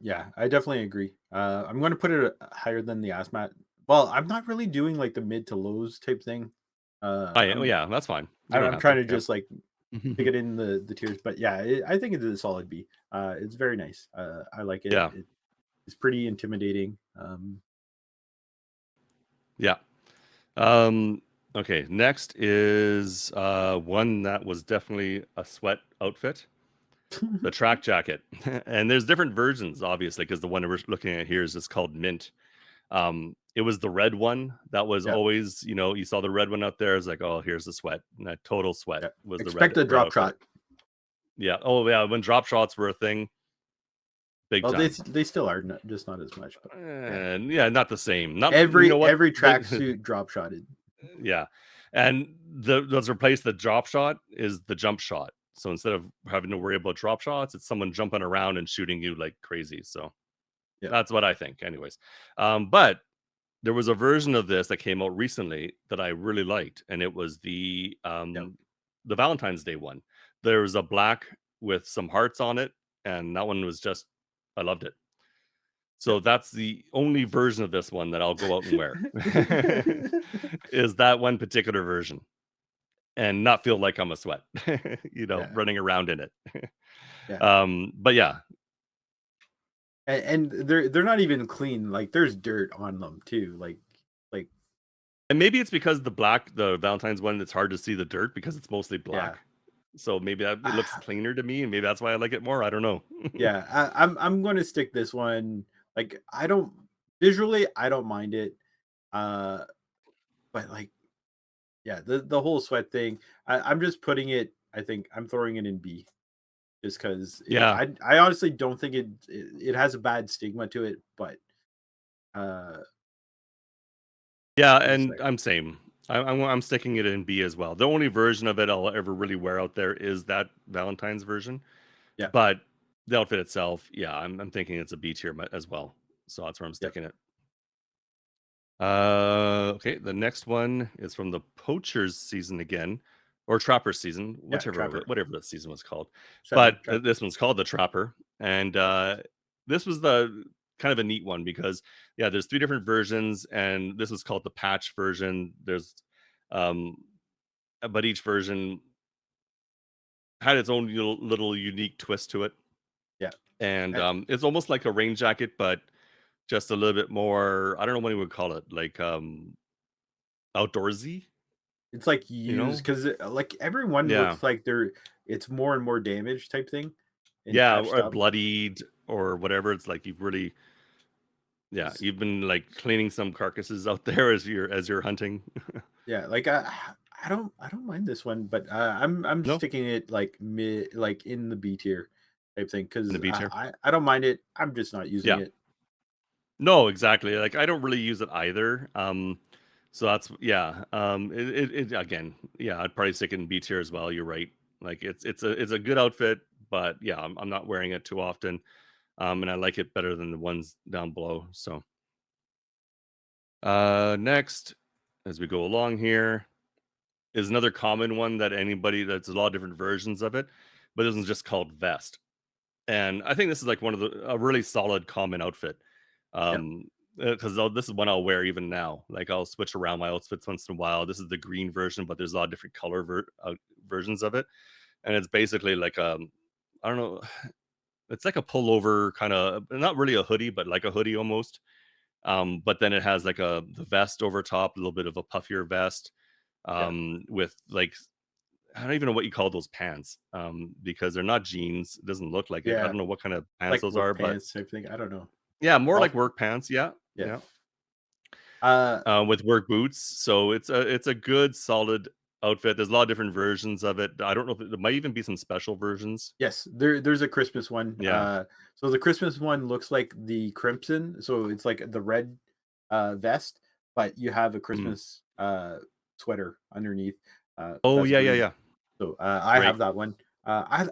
Yeah, I definitely agree. I'm going to put it higher than the ASMAT. Well, I'm not really doing like the mid to lows type thing. Oh yeah, that's fine. You don't I'm have trying to. to Yeah. just like pick it in the tiers, but yeah, I think it's a solid B. It's very nice. I like it. Yeah. It's pretty intimidating. Yeah. Um, okay. Next is one that was definitely a sweat outfit. The track jacket. And there's different versions, obviously, because the one we're looking at here is just called Mint. It was the red one that was Yeah, always, you saw the red one out there. It's like, oh, here's the sweat. And that total sweat yeah. was the Expect a red drop outfit. shot. Yeah. Oh yeah. When drop shots were a thing, big Well, time. they still are not, just not as much, but yeah. And yeah, not the same. Not you know what? Every But tracksuit drop shotted. yeah, and those replace the drop shot is the jump shot. So instead of having to worry about drop shots, it's someone jumping around and shooting you like crazy. So Yeah, that's what I think, anyways. But there was a version of this that came out recently that I really liked, and it was yeah, the Valentine's Day one. There was a black with some hearts on it, and that one was just I loved it. yeah. So that's the only version of this one that I'll go out and wear. Is that one particular version and not feel like I'm a sweat, Yeah, running around in it. yeah. But yeah, And they're not even clean. Like there's dirt on them too. Like And maybe it's because the Valentine's one, it's hard to see the dirt because it's mostly Yeah. black. So maybe that it looks Ah, cleaner to me, and maybe that's why I like it more. I don't know. yeah, I'm gonna stick this one. Like, I don't visually, I don't mind it. Uh, but like, yeah, the whole sweat thing, I'm just putting it. I think I'm throwing it in B, just because Yeah, I honestly don't think it has a bad stigma to it, but uh, yeah, it's and like I'm same. I'm sticking it in B as well. The only version of it I'll ever really wear out there is that Valentine's version, yeah, but the outfit itself, yeah, I'm thinking it's a B tier as well. So that's where I'm yep, sticking it. Okay, the next one is from the Poachers season again, or Trapper season, yeah, whichever Trapper, whatever that season was called. Seven But Trapper, this one's called the Trapper, and yep. this was the kind of a neat one because yeah, there's three different versions, and this was called the patch version. There's um, but each version had its own little unique twist to it, Yeah. and Eh, it's almost like a rain jacket, but just a little bit more. I don't know what you would call it, like outdoorsy, it's like you used know? because like everyone Yeah. looks like it's more and more damage type thing and Yeah, patched or up. bloodied or whatever. It's like you've really yeah, Is you've been, like, cleaning some carcasses out there as you're hunting. Yeah, like I don't mind this one, but I'm No? sticking it like mid like in the B tier type thing In the because B tier? I don't mind it. I'm just not using Yeah. it. No, exactly, like, I don't really use it either, so that's yeah, it again, yeah, I'd probably stick it in B tier as well, you're right. Like, it's a good outfit, but yeah, I'm not wearing it too often, and I like it better than the ones down below, so, next, as we go along here is another common one that anybody that's a lot of different versions of it, but this one's just called vest. And I think this is like one of the a really solid common outfit. Yep. Um because this is one I'll wear even now. Like I'll switch around my outfits once in a while. This is the green version, but there's a lot of different versions of it. And it's basically like I don't know, it's like a pullover kind of not really a hoodie, but like a hoodie almost. But then it has like the vest over top, a little bit of a puffier vest Yeah. with like I don't even know what you call those pants, because they're not jeans. It doesn't look like it. I Yeah. don't know what kind of pants Like those work are, but pants type thing. I don't know. yeah, more Golf. like work pants. Yeah, Yeah. yeah, Uh with work boots. So it's a good solid outfit. There's a lot of different versions of it. I don't know if there might even be some special versions. Yes, there's a Christmas one. Yeah. So the Christmas one looks like the crimson, so it's like the red vest, but you have a Mm. Christmas sweater underneath Oh that's yeah, yeah, green. yeah. So I Right. have that one. I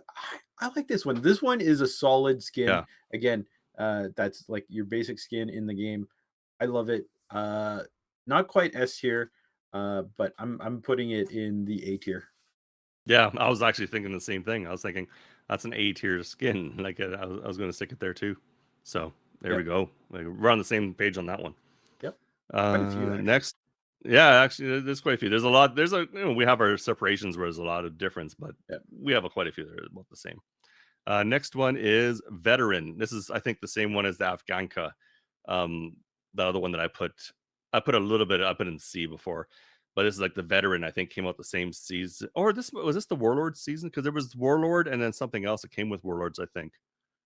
like this one. This one is a solid skin. Yeah. Again, that's like your basic skin in the game. I love it. Not quite S tier, but I'm putting it in the A tier. Yeah. I was actually thinking the same thing. I was thinking that's an A tier skin. Like I was going to stick it there too. So there we Yep. go. Like we're on the same page on that one. Yep. Quite a few actually. Next, yeah, actually, there's quite a few. There's a lot. There's we have our separations where there's a lot of difference, but Yep. we have quite a few that are about the same. Next one is veteran. This is, I think, the same one as the Afghanka. Um, the other one that I put a little bit, I put in C before, but this is like the veteran. I think came out the same season, or this was this the Warlord season because there was Warlord and then something else that came with Warlords. I think.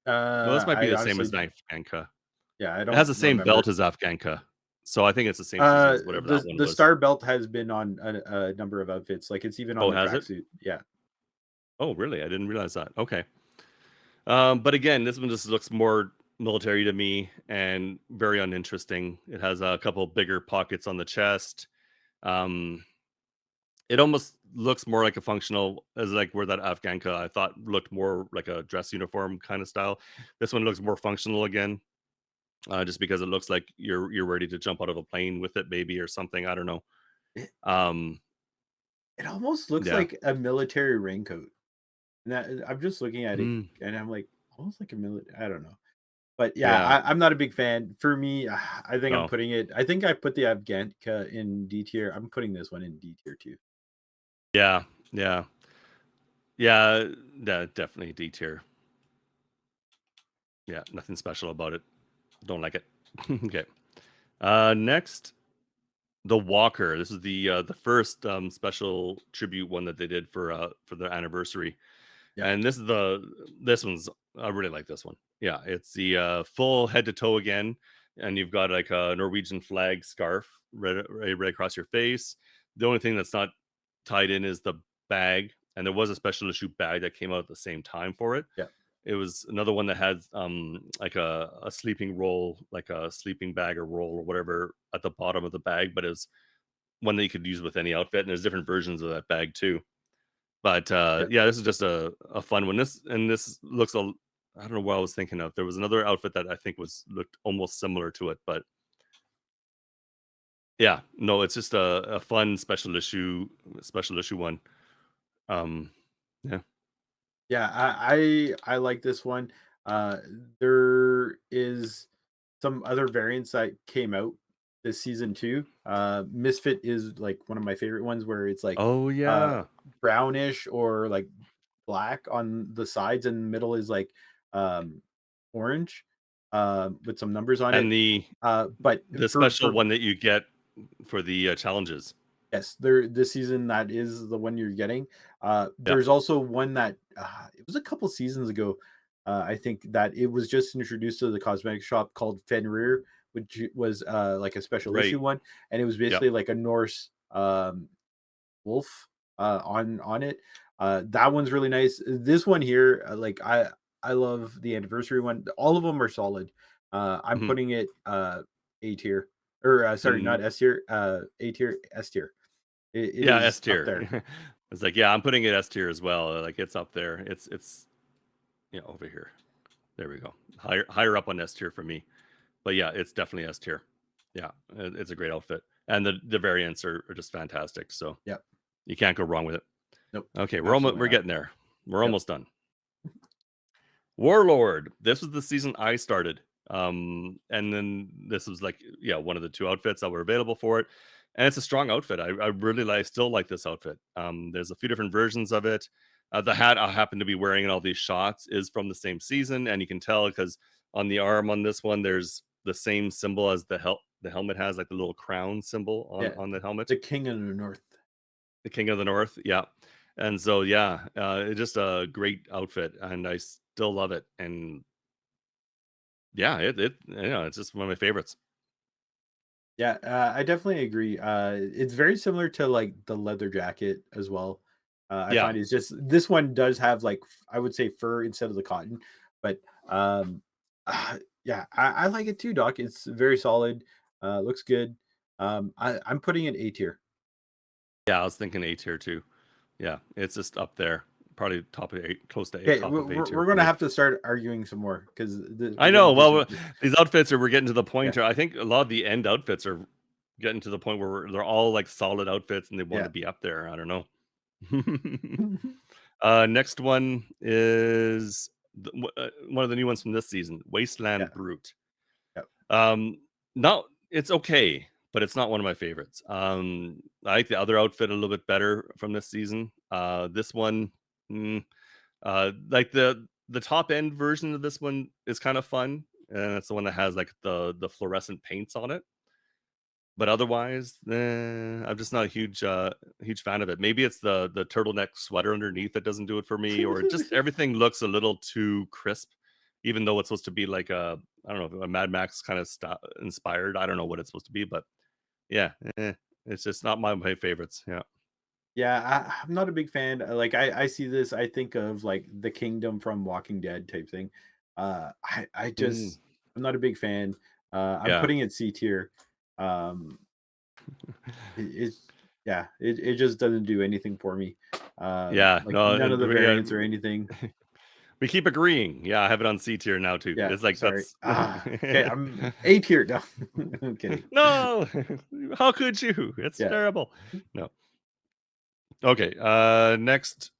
No, this might be I the same as honestly, the Afghanka. yeah, I It has don't the same belt remember. as Afghanka, so I think it's the same season as whatever that one The was. star belt has been on a number of outfits. Like it's even on Oh, the has it? tracksuit. Yeah, Oh, really? I didn't realize that. Okay. But again, this one just looks more military to me and very uninteresting. It has a couple bigger pockets on the chest. Um, it almost looks more like a functional, as like where that Afghanka I thought looked more like a dress uniform kind of style. This one looks more functional again, just because it looks like you're ready to jump out of a plane with it, maybe or something. I don't know. it, Um, it almost looks yeah, like a military raincoat. And I'm just looking at it, mm, and I'm like, almost like a military. I don't know, but yeah, yeah, I'm not a big fan. For me, I think I'm no, putting it. I think I put the Afghanica in D tier. I'm putting this one in D tier too. yeah, yeah, yeah, definitely D tier. Yeah, nothing special about it. Don't like it. Okay. Next, the Walker. This is the first special tribute one that they did for their anniversary. Yep. And this one's I really like this one. Yeah, it's the full head to toe again, and you've got like a Norwegian flag scarf right across your face. The only thing that's not tied in is the bag, and there was a special issue bag that came out at the same time for it. Yep. It was another one that had like a sleeping roll, like a sleeping bag or roll or whatever at the bottom of the bag, but it's one that you could use with any outfit, and there's different versions of that bag too. But, Yep. yeah, this is just a fun one. This looks a I don't know what I was thinking of. There was another outfit that I think looked almost similar to it, but yeah, no, it's just a fun special issue one. Um, yeah. Yeah, I like this one. Uh, there is some other variants that came out this season too. Misfit is like one of my favorite ones where it's like Oh, uh yeah. brownish or like black on the sides and the middle is like um orange with some numbers on And it. But the special for one that you get for the, challenges. yes, there this season that is the one you're getting. Yeah, There's also one that it was a couple seasons ago. I think that it was just introduced to the cosmetic shop called Fenrir, which was like a special issue right. one, and it was Yeah. basically like a Norse wolf on it. That one's really nice. This one here, like I love the anniversary one. All of them are solid. I'm Mhm. putting it A tier, or sorry, And not S tier, A tier, S tier. It yeah, is S up tier. there. It's like, yeah, I'm putting it S tier as well. Like, it's up there. It's over here. There we go. Higher up on S tier for me. But yeah, it's definitely S tier. Yeah, it's a great outfit, and the variants are just fantastic. So Yep. you can't go wrong with it. Nope. Okay, Absolutely we're not. getting there. We're Yep. almost done. Warlord. This was the season I started. And then this was like, yeah, one of the two outfits that were available for it. And it's a strong outfit. I really still like this outfit. There's a few different versions of it. The hat I happen to be wearing in all these shots is from the same season, and you can tell because on the arm on this one, there's the same symbol as the helmet has, like the little crown symbol Yeah. on the helmet. The King of the North. The King of the North, yeah. And so, yeah, it's just a great outfit, and I still love it. And yeah, it's just one of my favorites. Yeah, I definitely agree. It's very similar to like the leather jacket as well. I Yeah, find it's just this one does have like I would say fur instead of the cotton, but yeah, I like it too, Doc. It's very solid. Looks good. I'm putting it A tier. yeah, I was thinking A tier too. Yeah, it's just up there, probably top of A, close to A, Okay, top of A tier we're for gonna me. have to start arguing some more because I we're gonna know. disagree. Well, these outfits we're getting to the Yeah, point. I think a lot of the end outfits are getting to the point where they're all like solid outfits, and they want yeah, to be up there. I don't know. Next one is one of the new ones from this season, yeah, Wasteland Brute. yeah, Um, not it's okay, but it's not one of my favorites. I like the other outfit a little bit better from this season. This one, mm, like the top end version of this one is kind of fun, and it's the one that has like the fluorescent paints on it. But otherwise, I'm just not a huge fan of it. Maybe it's the turtleneck sweater underneath that doesn't do it for me, or just everything looks a little too crisp, even though it's supposed to be like I don't know, a Mad Max kind of inspired. I don't know what it's supposed to be, but yeah, it's just not my favorites. Yeah. yeah. I'm not a big fan. Like I see this, I think of like the Kingdom from Walking Dead type thing. I Mm, just I'm not a big fan. I'm yeah. putting it C tier. Um, it's yeah, it just doesn't do anything for me. Yeah. Like No, none of and the yeah, variants or anything. we keep agreeing. Yeah, I have it on C tier now too. Yeah, It's like sorry. that's Okay, I'm A tier now. I'm kidding. no. How could you? It's Yeah, terrible. No. Okay. Next.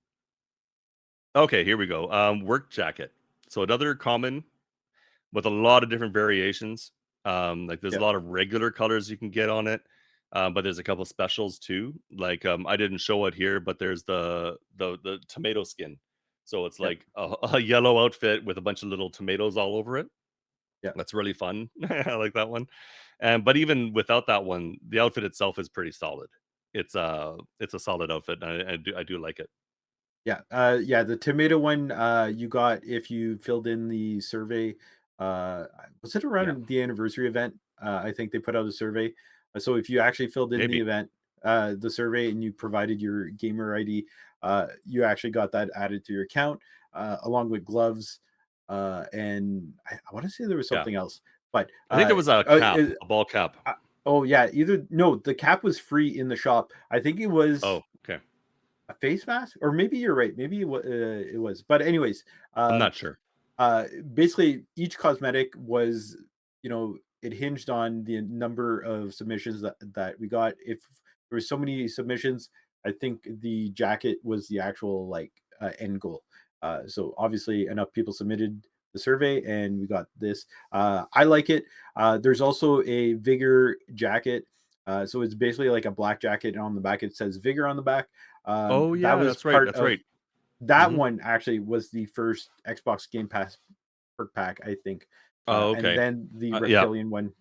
Okay, here we go. Work jacket. So another common with a lot of different variations. Like there's a yeah, lot of regular colors you can get on it. But there's a couple specials too. Like I didn't show it here, but there's the tomato skin. So it's yep, like a yellow outfit with a bunch of little tomatoes all over it. Yeah. That's really fun. I like that one. And but even without that one, the outfit itself is pretty solid. It's a solid outfit. I do like it. Yeah, yeah, the tomato one, you got if you filled in the survey, was it Yeah, around the anniversary event? I think they put out a survey. So if you actually filled in the maybe. event, the survey, and you provided your gamer ID, you actually got that added to your account, along with gloves, and I want to say there was Yeah. something else, but I think there was a cap, a ball cap. uh, oh yeah, either no, the cap was free in the shop. I think it was Oh, okay. a face mask, or maybe you're right. Maybe it was. But anyways, I'm um, not sure. uh, basically each cosmetic was, it hinged on the number of submissions that we got. If there were so many submissions, I think the jacket was the actual like end goal. So obviously enough people submitted the survey and we got this. I like it. There's also a Vigor jacket. So it's basically like a black jacket, and on the back it says Vigor on the back. Oh, That yeah, was that's right, part that's of right. that Mhm. one actually was the first Xbox Game Pass perk pack, I think. Oh, And okay. then the Yeah. reptilian one.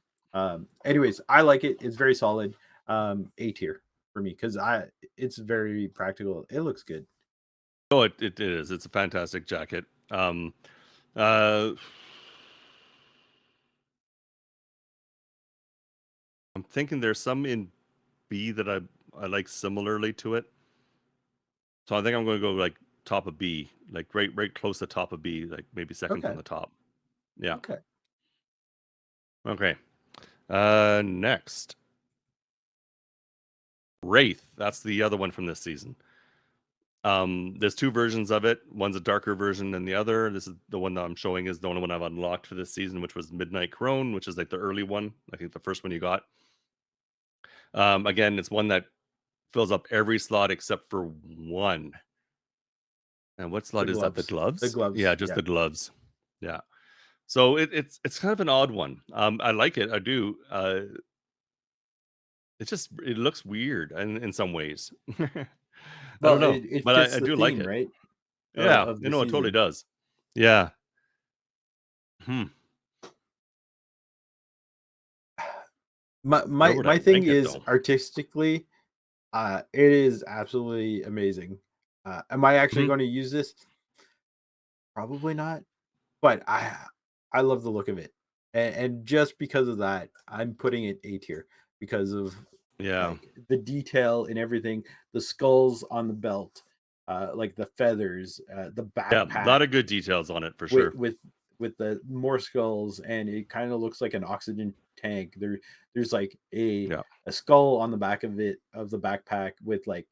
Anyways, I like it. It's very solid. A tier for me because I it's very practical. It looks good. Oh, it is. It's a fantastic jacket. Uh, I'm thinking there's some in B that I like similarly to it. So I think I'm gonna go, like, top of B, like, right close to top of B, like, maybe 2nd from Okay. the top. Yeah. Okay. Okay. Next, Wraith. That's the other one from this season. There's 2 versions of it. One's a darker version than the other. This is the one that I'm showing is the only one I've unlocked for this season, which was Midnight Crone, which is, like, the early one. I think the first one you got. Again, it's one that fills up every slot except for one. And what The slot is that? The gloves. The gloves? Yeah, gloves. just Yeah. the gloves. Yeah. So it's kind of an odd one. I like it. I do. It looks weird in some ways. I don't Well, know, it but fits I the do like theme, it. right? Yeah, Of you the know, it totally season. does. Yeah. Hmm. My Where my would I my thing rank it is though? artistically, it is absolutely amazing. Am I actually Mhm. going to use this? Probably not. But I love the look of it, and just because of that, I'm putting it A tier because of Yeah. like the detail and everything, the skulls on the belt, like the feathers, the Yeah. A backpack lot of good details on it for with sure. the more skulls, and it kind of looks like an oxygen tank. There's like a Yeah. skull on the back of it of the backpack with like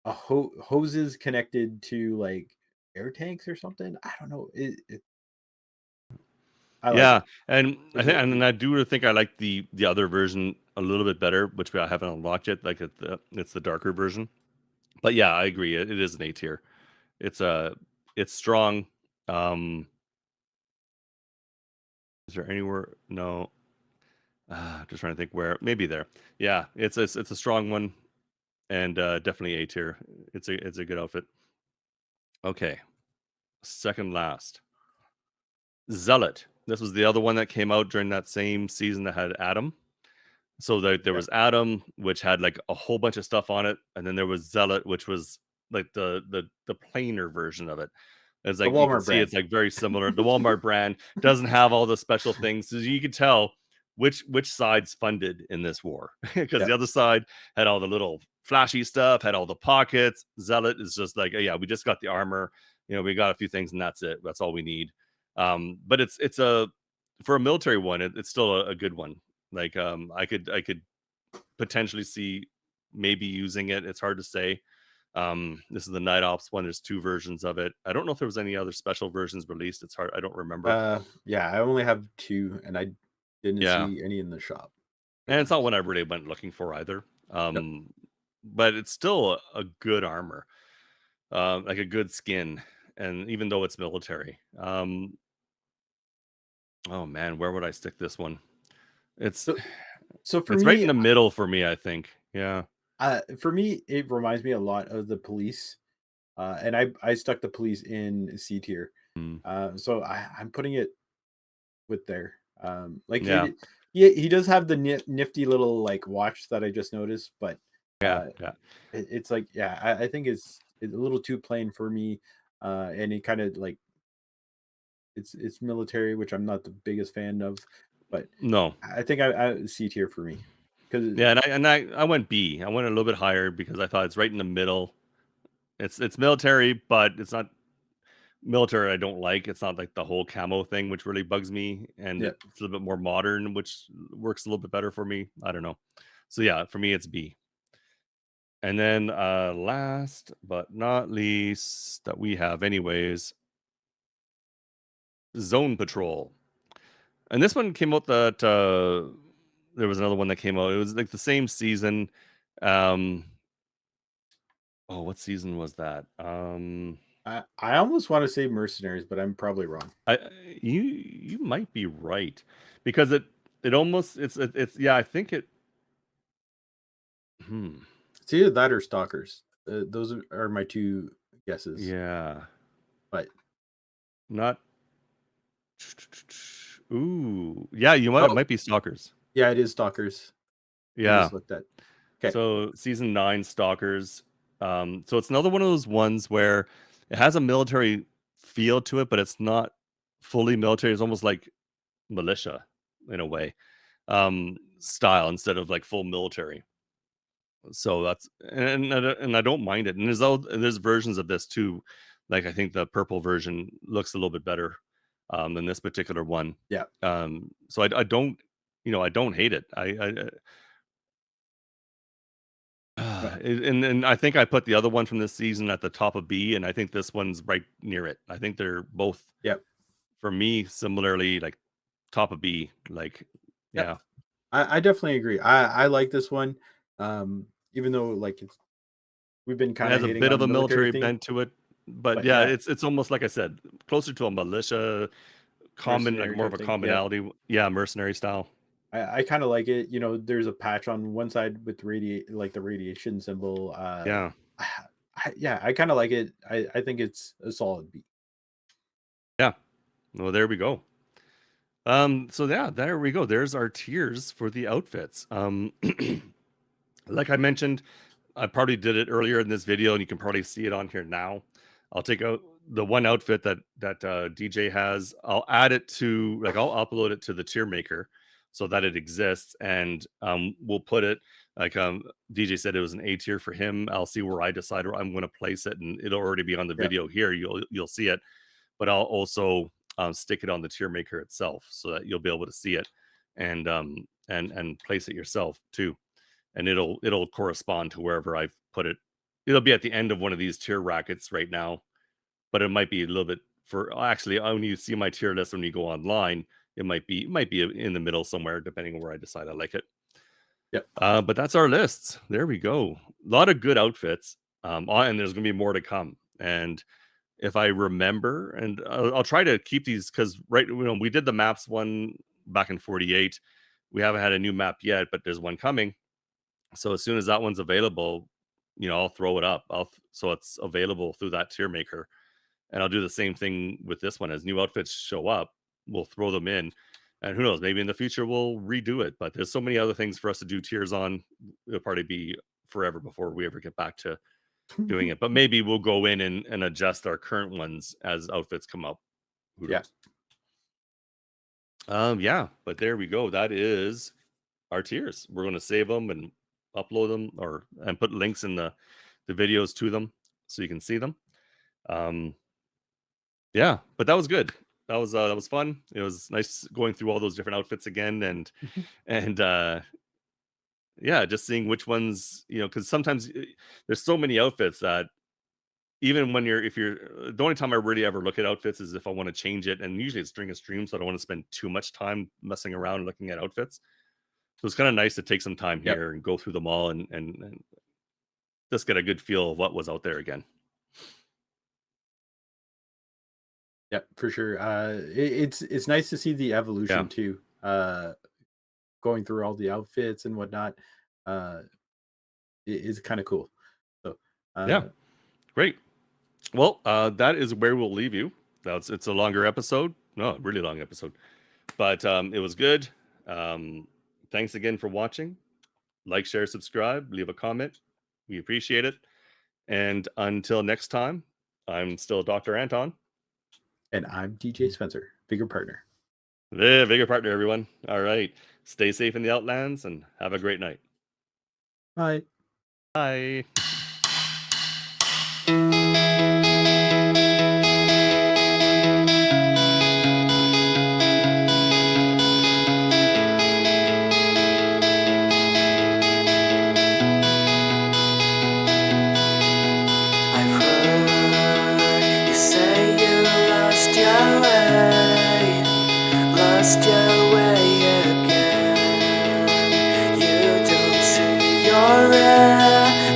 hoses connected to like air tanks or something. I don't know. I like Yeah, it. and It's really and cool. I do think I like the other version a little bit better, which I haven't unlocked yet. Like it's the darker version. But yeah, I agree. It is an A tier. It's it's strong. Um, is there anywhere? No. Just trying to think where. Maybe there. Yeah, it's a strong one and definitely A tier. It's a good outfit. Okay, second last, Zealot. This was the other one that came out during that same season that had Adam. So there Okay. was Adam, which had like a whole bunch of stuff on it, and then there was Zealot, which was like the plainer version of it. It's The like you can Walmart see brand. it's like very similar. The Walmart brand doesn't have all the special things, so you can tell which side's funded in this war because Yeah. the other side had all the little flashy stuff, had all the pockets. Zealot is just like, oh, yeah, we just got the armor. You know, we got a few things, and that's it. That's all we need. But it's a for a military one, it's still a good one. Like I could potentially see maybe using it. It's hard to say. This is the Night Ops one. There's 2 versions of it. I don't know if there was any other special versions released. It's hard. I don't remember. Yeah, I only have 2, and I didn't Yeah, see any in the shop, to be and it's not honest. one I really went looking for either. Yep. But it's still a good armor, like a good skin, and even though it's military. Oh man, where would I stick this one? It's So so it's right in the middle for me. I think. Yeah. for me, it reminds me a lot of the police, and I stuck the police in C tier. Mm. So I'm putting it. with there. Like Yeah, he does have the nifty little like watch that I just noticed, but yeah, uh, yeah. it's like yeah, I think it's a little too plain for me, and it kind of like it's military, which I'm not the biggest fan of, but No. I think I C tier for me because Yeah, and I went B. I went a little bit higher because I thought it's right in the middle. It's military, but it's not military I don't like. It's not like the whole camo thing, which really bugs me, and yeah, it's a little bit more modern, which works a little bit better for me. I don't know. So yeah, for me it's B. And then last but not least that we have anyways, Zone Patrol. And this one came out that there was another one that came out. It was like the same season. Um oh, what season was that? I almost want to say mercenaries, but I'm probably wrong. I you might be right because it almost it's yeah, I think it hmm, It's either that or stalkers. Those are my two guesses, yeah, but not ooh, yeah, you might oh might be Stalkers. yeah, it is stalkers. I Yeah. just looked at. Okay, So season 9 Stalkers. So it's another one of those ones where it has a military feel to it, but it's not fully military. It's almost like militia in a way, style instead of like full military. So that's and I don't mind it. And there's versions of this too. Like I think the purple version looks a little bit better than this particular one. yeah, So I don't, I don't hate it. but And I think I put the other one from this season at the top of B, and I think this one's right near it. I think they're both yeah, for me similarly like top of B. Like, yeah. yeah, I definitely agree. I like this one, even though like we've been it kind of has a hitting bit of on a military military thing, bent to it, but but yeah, yeah, it's almost like I said, closer to a militia common, like mercenary more of type a thing. Yeah, commonality. Yeah, mercenary style. I kind of like it. You know, there's a patch on one side with like the radiation symbol. Yeah, Yeah, I kind of like it. I think it's a solid B. yeah. Well, there we go. So yeah, there we go. There's our tiers for the outfits. Like I mentioned, I probably did it earlier in this video, and you can probably see it on here now. I'll take out the one outfit that DJ has. I'll add it to like I'll upload it to the tier maker so that it exists, and we'll put it like DJ said it was an A tier for him. I'll see where I decide where I'm going to place it, and it'll already be on the Yeah, video here. You'll see it, but I'll also stick it on the tier maker itself so that you'll be able to see it and place it yourself too, and it'll correspond to wherever I've put it. It'll be at the end of one of these tier rackets right now, but it might be a little bit for actually when you see my tier list when you go online, it might be in the middle somewhere depending on where I decide I like it. yeah, But that's our lists. There we go. A lot of good outfits. And there's gonna be more to come. And if I remember, and I'll try to keep these because we did the maps one back in 48. We haven't had a new map yet, but there's one coming. So as soon as that one's available, I'll throw it up. So it's available through that tier maker, and I'll do the same thing with this one. As new outfits show up, we'll throw them in, and who knows? Maybe in the future we'll redo it. But there's so many other things for us to do tiers on. It'll probably be forever before we ever get back to doing it. But maybe we'll go in and adjust our current ones as outfits come up. Who yeah. knows? Yeah. But there we go. That is our tiers. We're going to save them and upload them and put links in the videos to them so you can see them. Um, yeah, but that was good. That was fun. It was nice going through all those different outfits again and yeah, just seeing which ones, because sometimes there's so many outfits that even when if you're the only time I really ever look at outfits is if I want to change it, and usually it's during a stream, so I don't want to spend too much time messing around and looking at outfits. So it's kind of nice to take some time Yep. here and go through them all and just get a good feel of what was out there again. Yeah, for sure. It's nice to see the Yeah. evolution too. Going through all the outfits and whatnot. Uh, is kind of cool. So, Yeah. uh, Great. Well, that is where we'll leave you. It's a longer episode. No, really long episode. But it was good. Um, Thanks again for watching. Like, share, subscribe, leave a comment. We appreciate it. And until next time, I'm still Dr. Anton. And I'm DJ Spencer, Vigor Partner. The Vigor Partner, everyone. All right. Stay safe in the Outlands and have a great night. Bye. Bye. I've heard you say you lost your way, lost your way again. You don't see your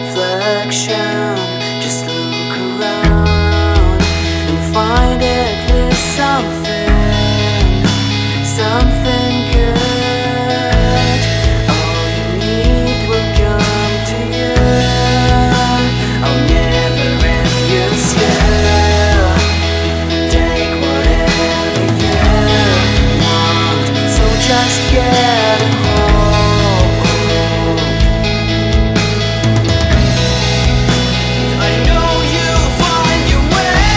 reflection. Just look around and find at least something good. All you need will come to you. I'll never refuse you. Take whatever you want, so just get a hold. I know you'll find your way.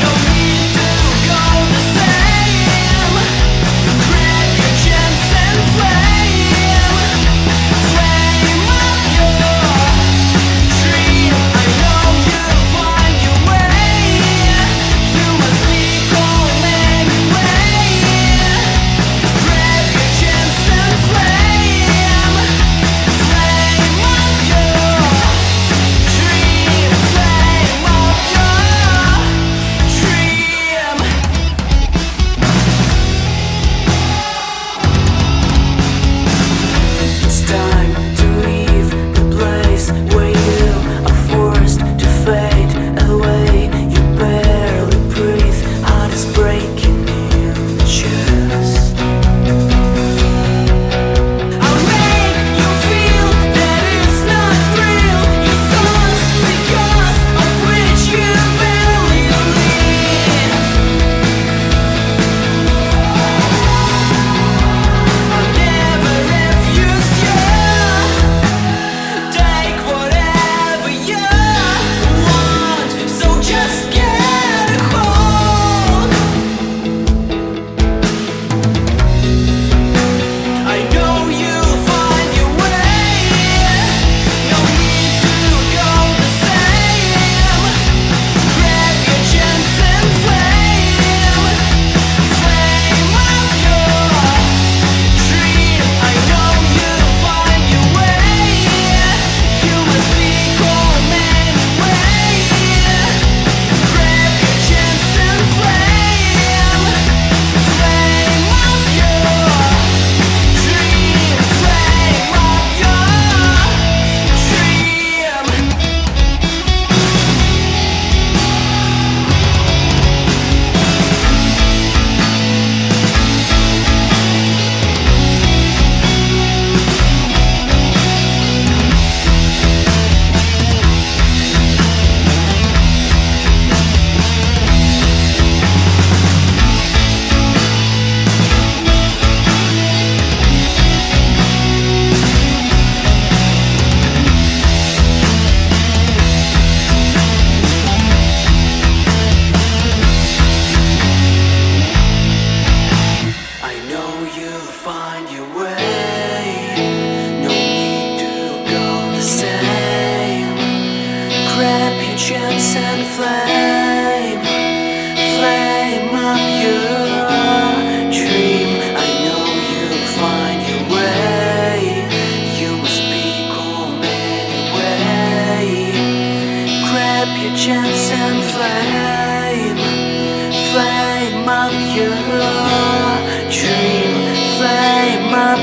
No need to go the same. Grab your chance and flame up your dream. I know you'll find your way. You must be calm anyway. Grab your chance and flame up your dream. Flame up your dream. It's time to leave the place where you are forced to fade away. You barely breathe, heart is breaking in the chest. I'll make you feel that it's not real. Your thoughts because of which you barely live. I'll never refuse you. Take whatever you want, so just get a hold. I know you'll find your way. No need to go the same. Grab your chance and flame up your dream. I know you'll find your way. You must be calm anyway. Grab your chance and flame up your dream. Flame up your dream. I know you'll find your way. No need to go the same. Grab your chance and flame up your dream. I know you'll find your way. You must be calm anyway. Grab your chance and flame up your dream. Flame up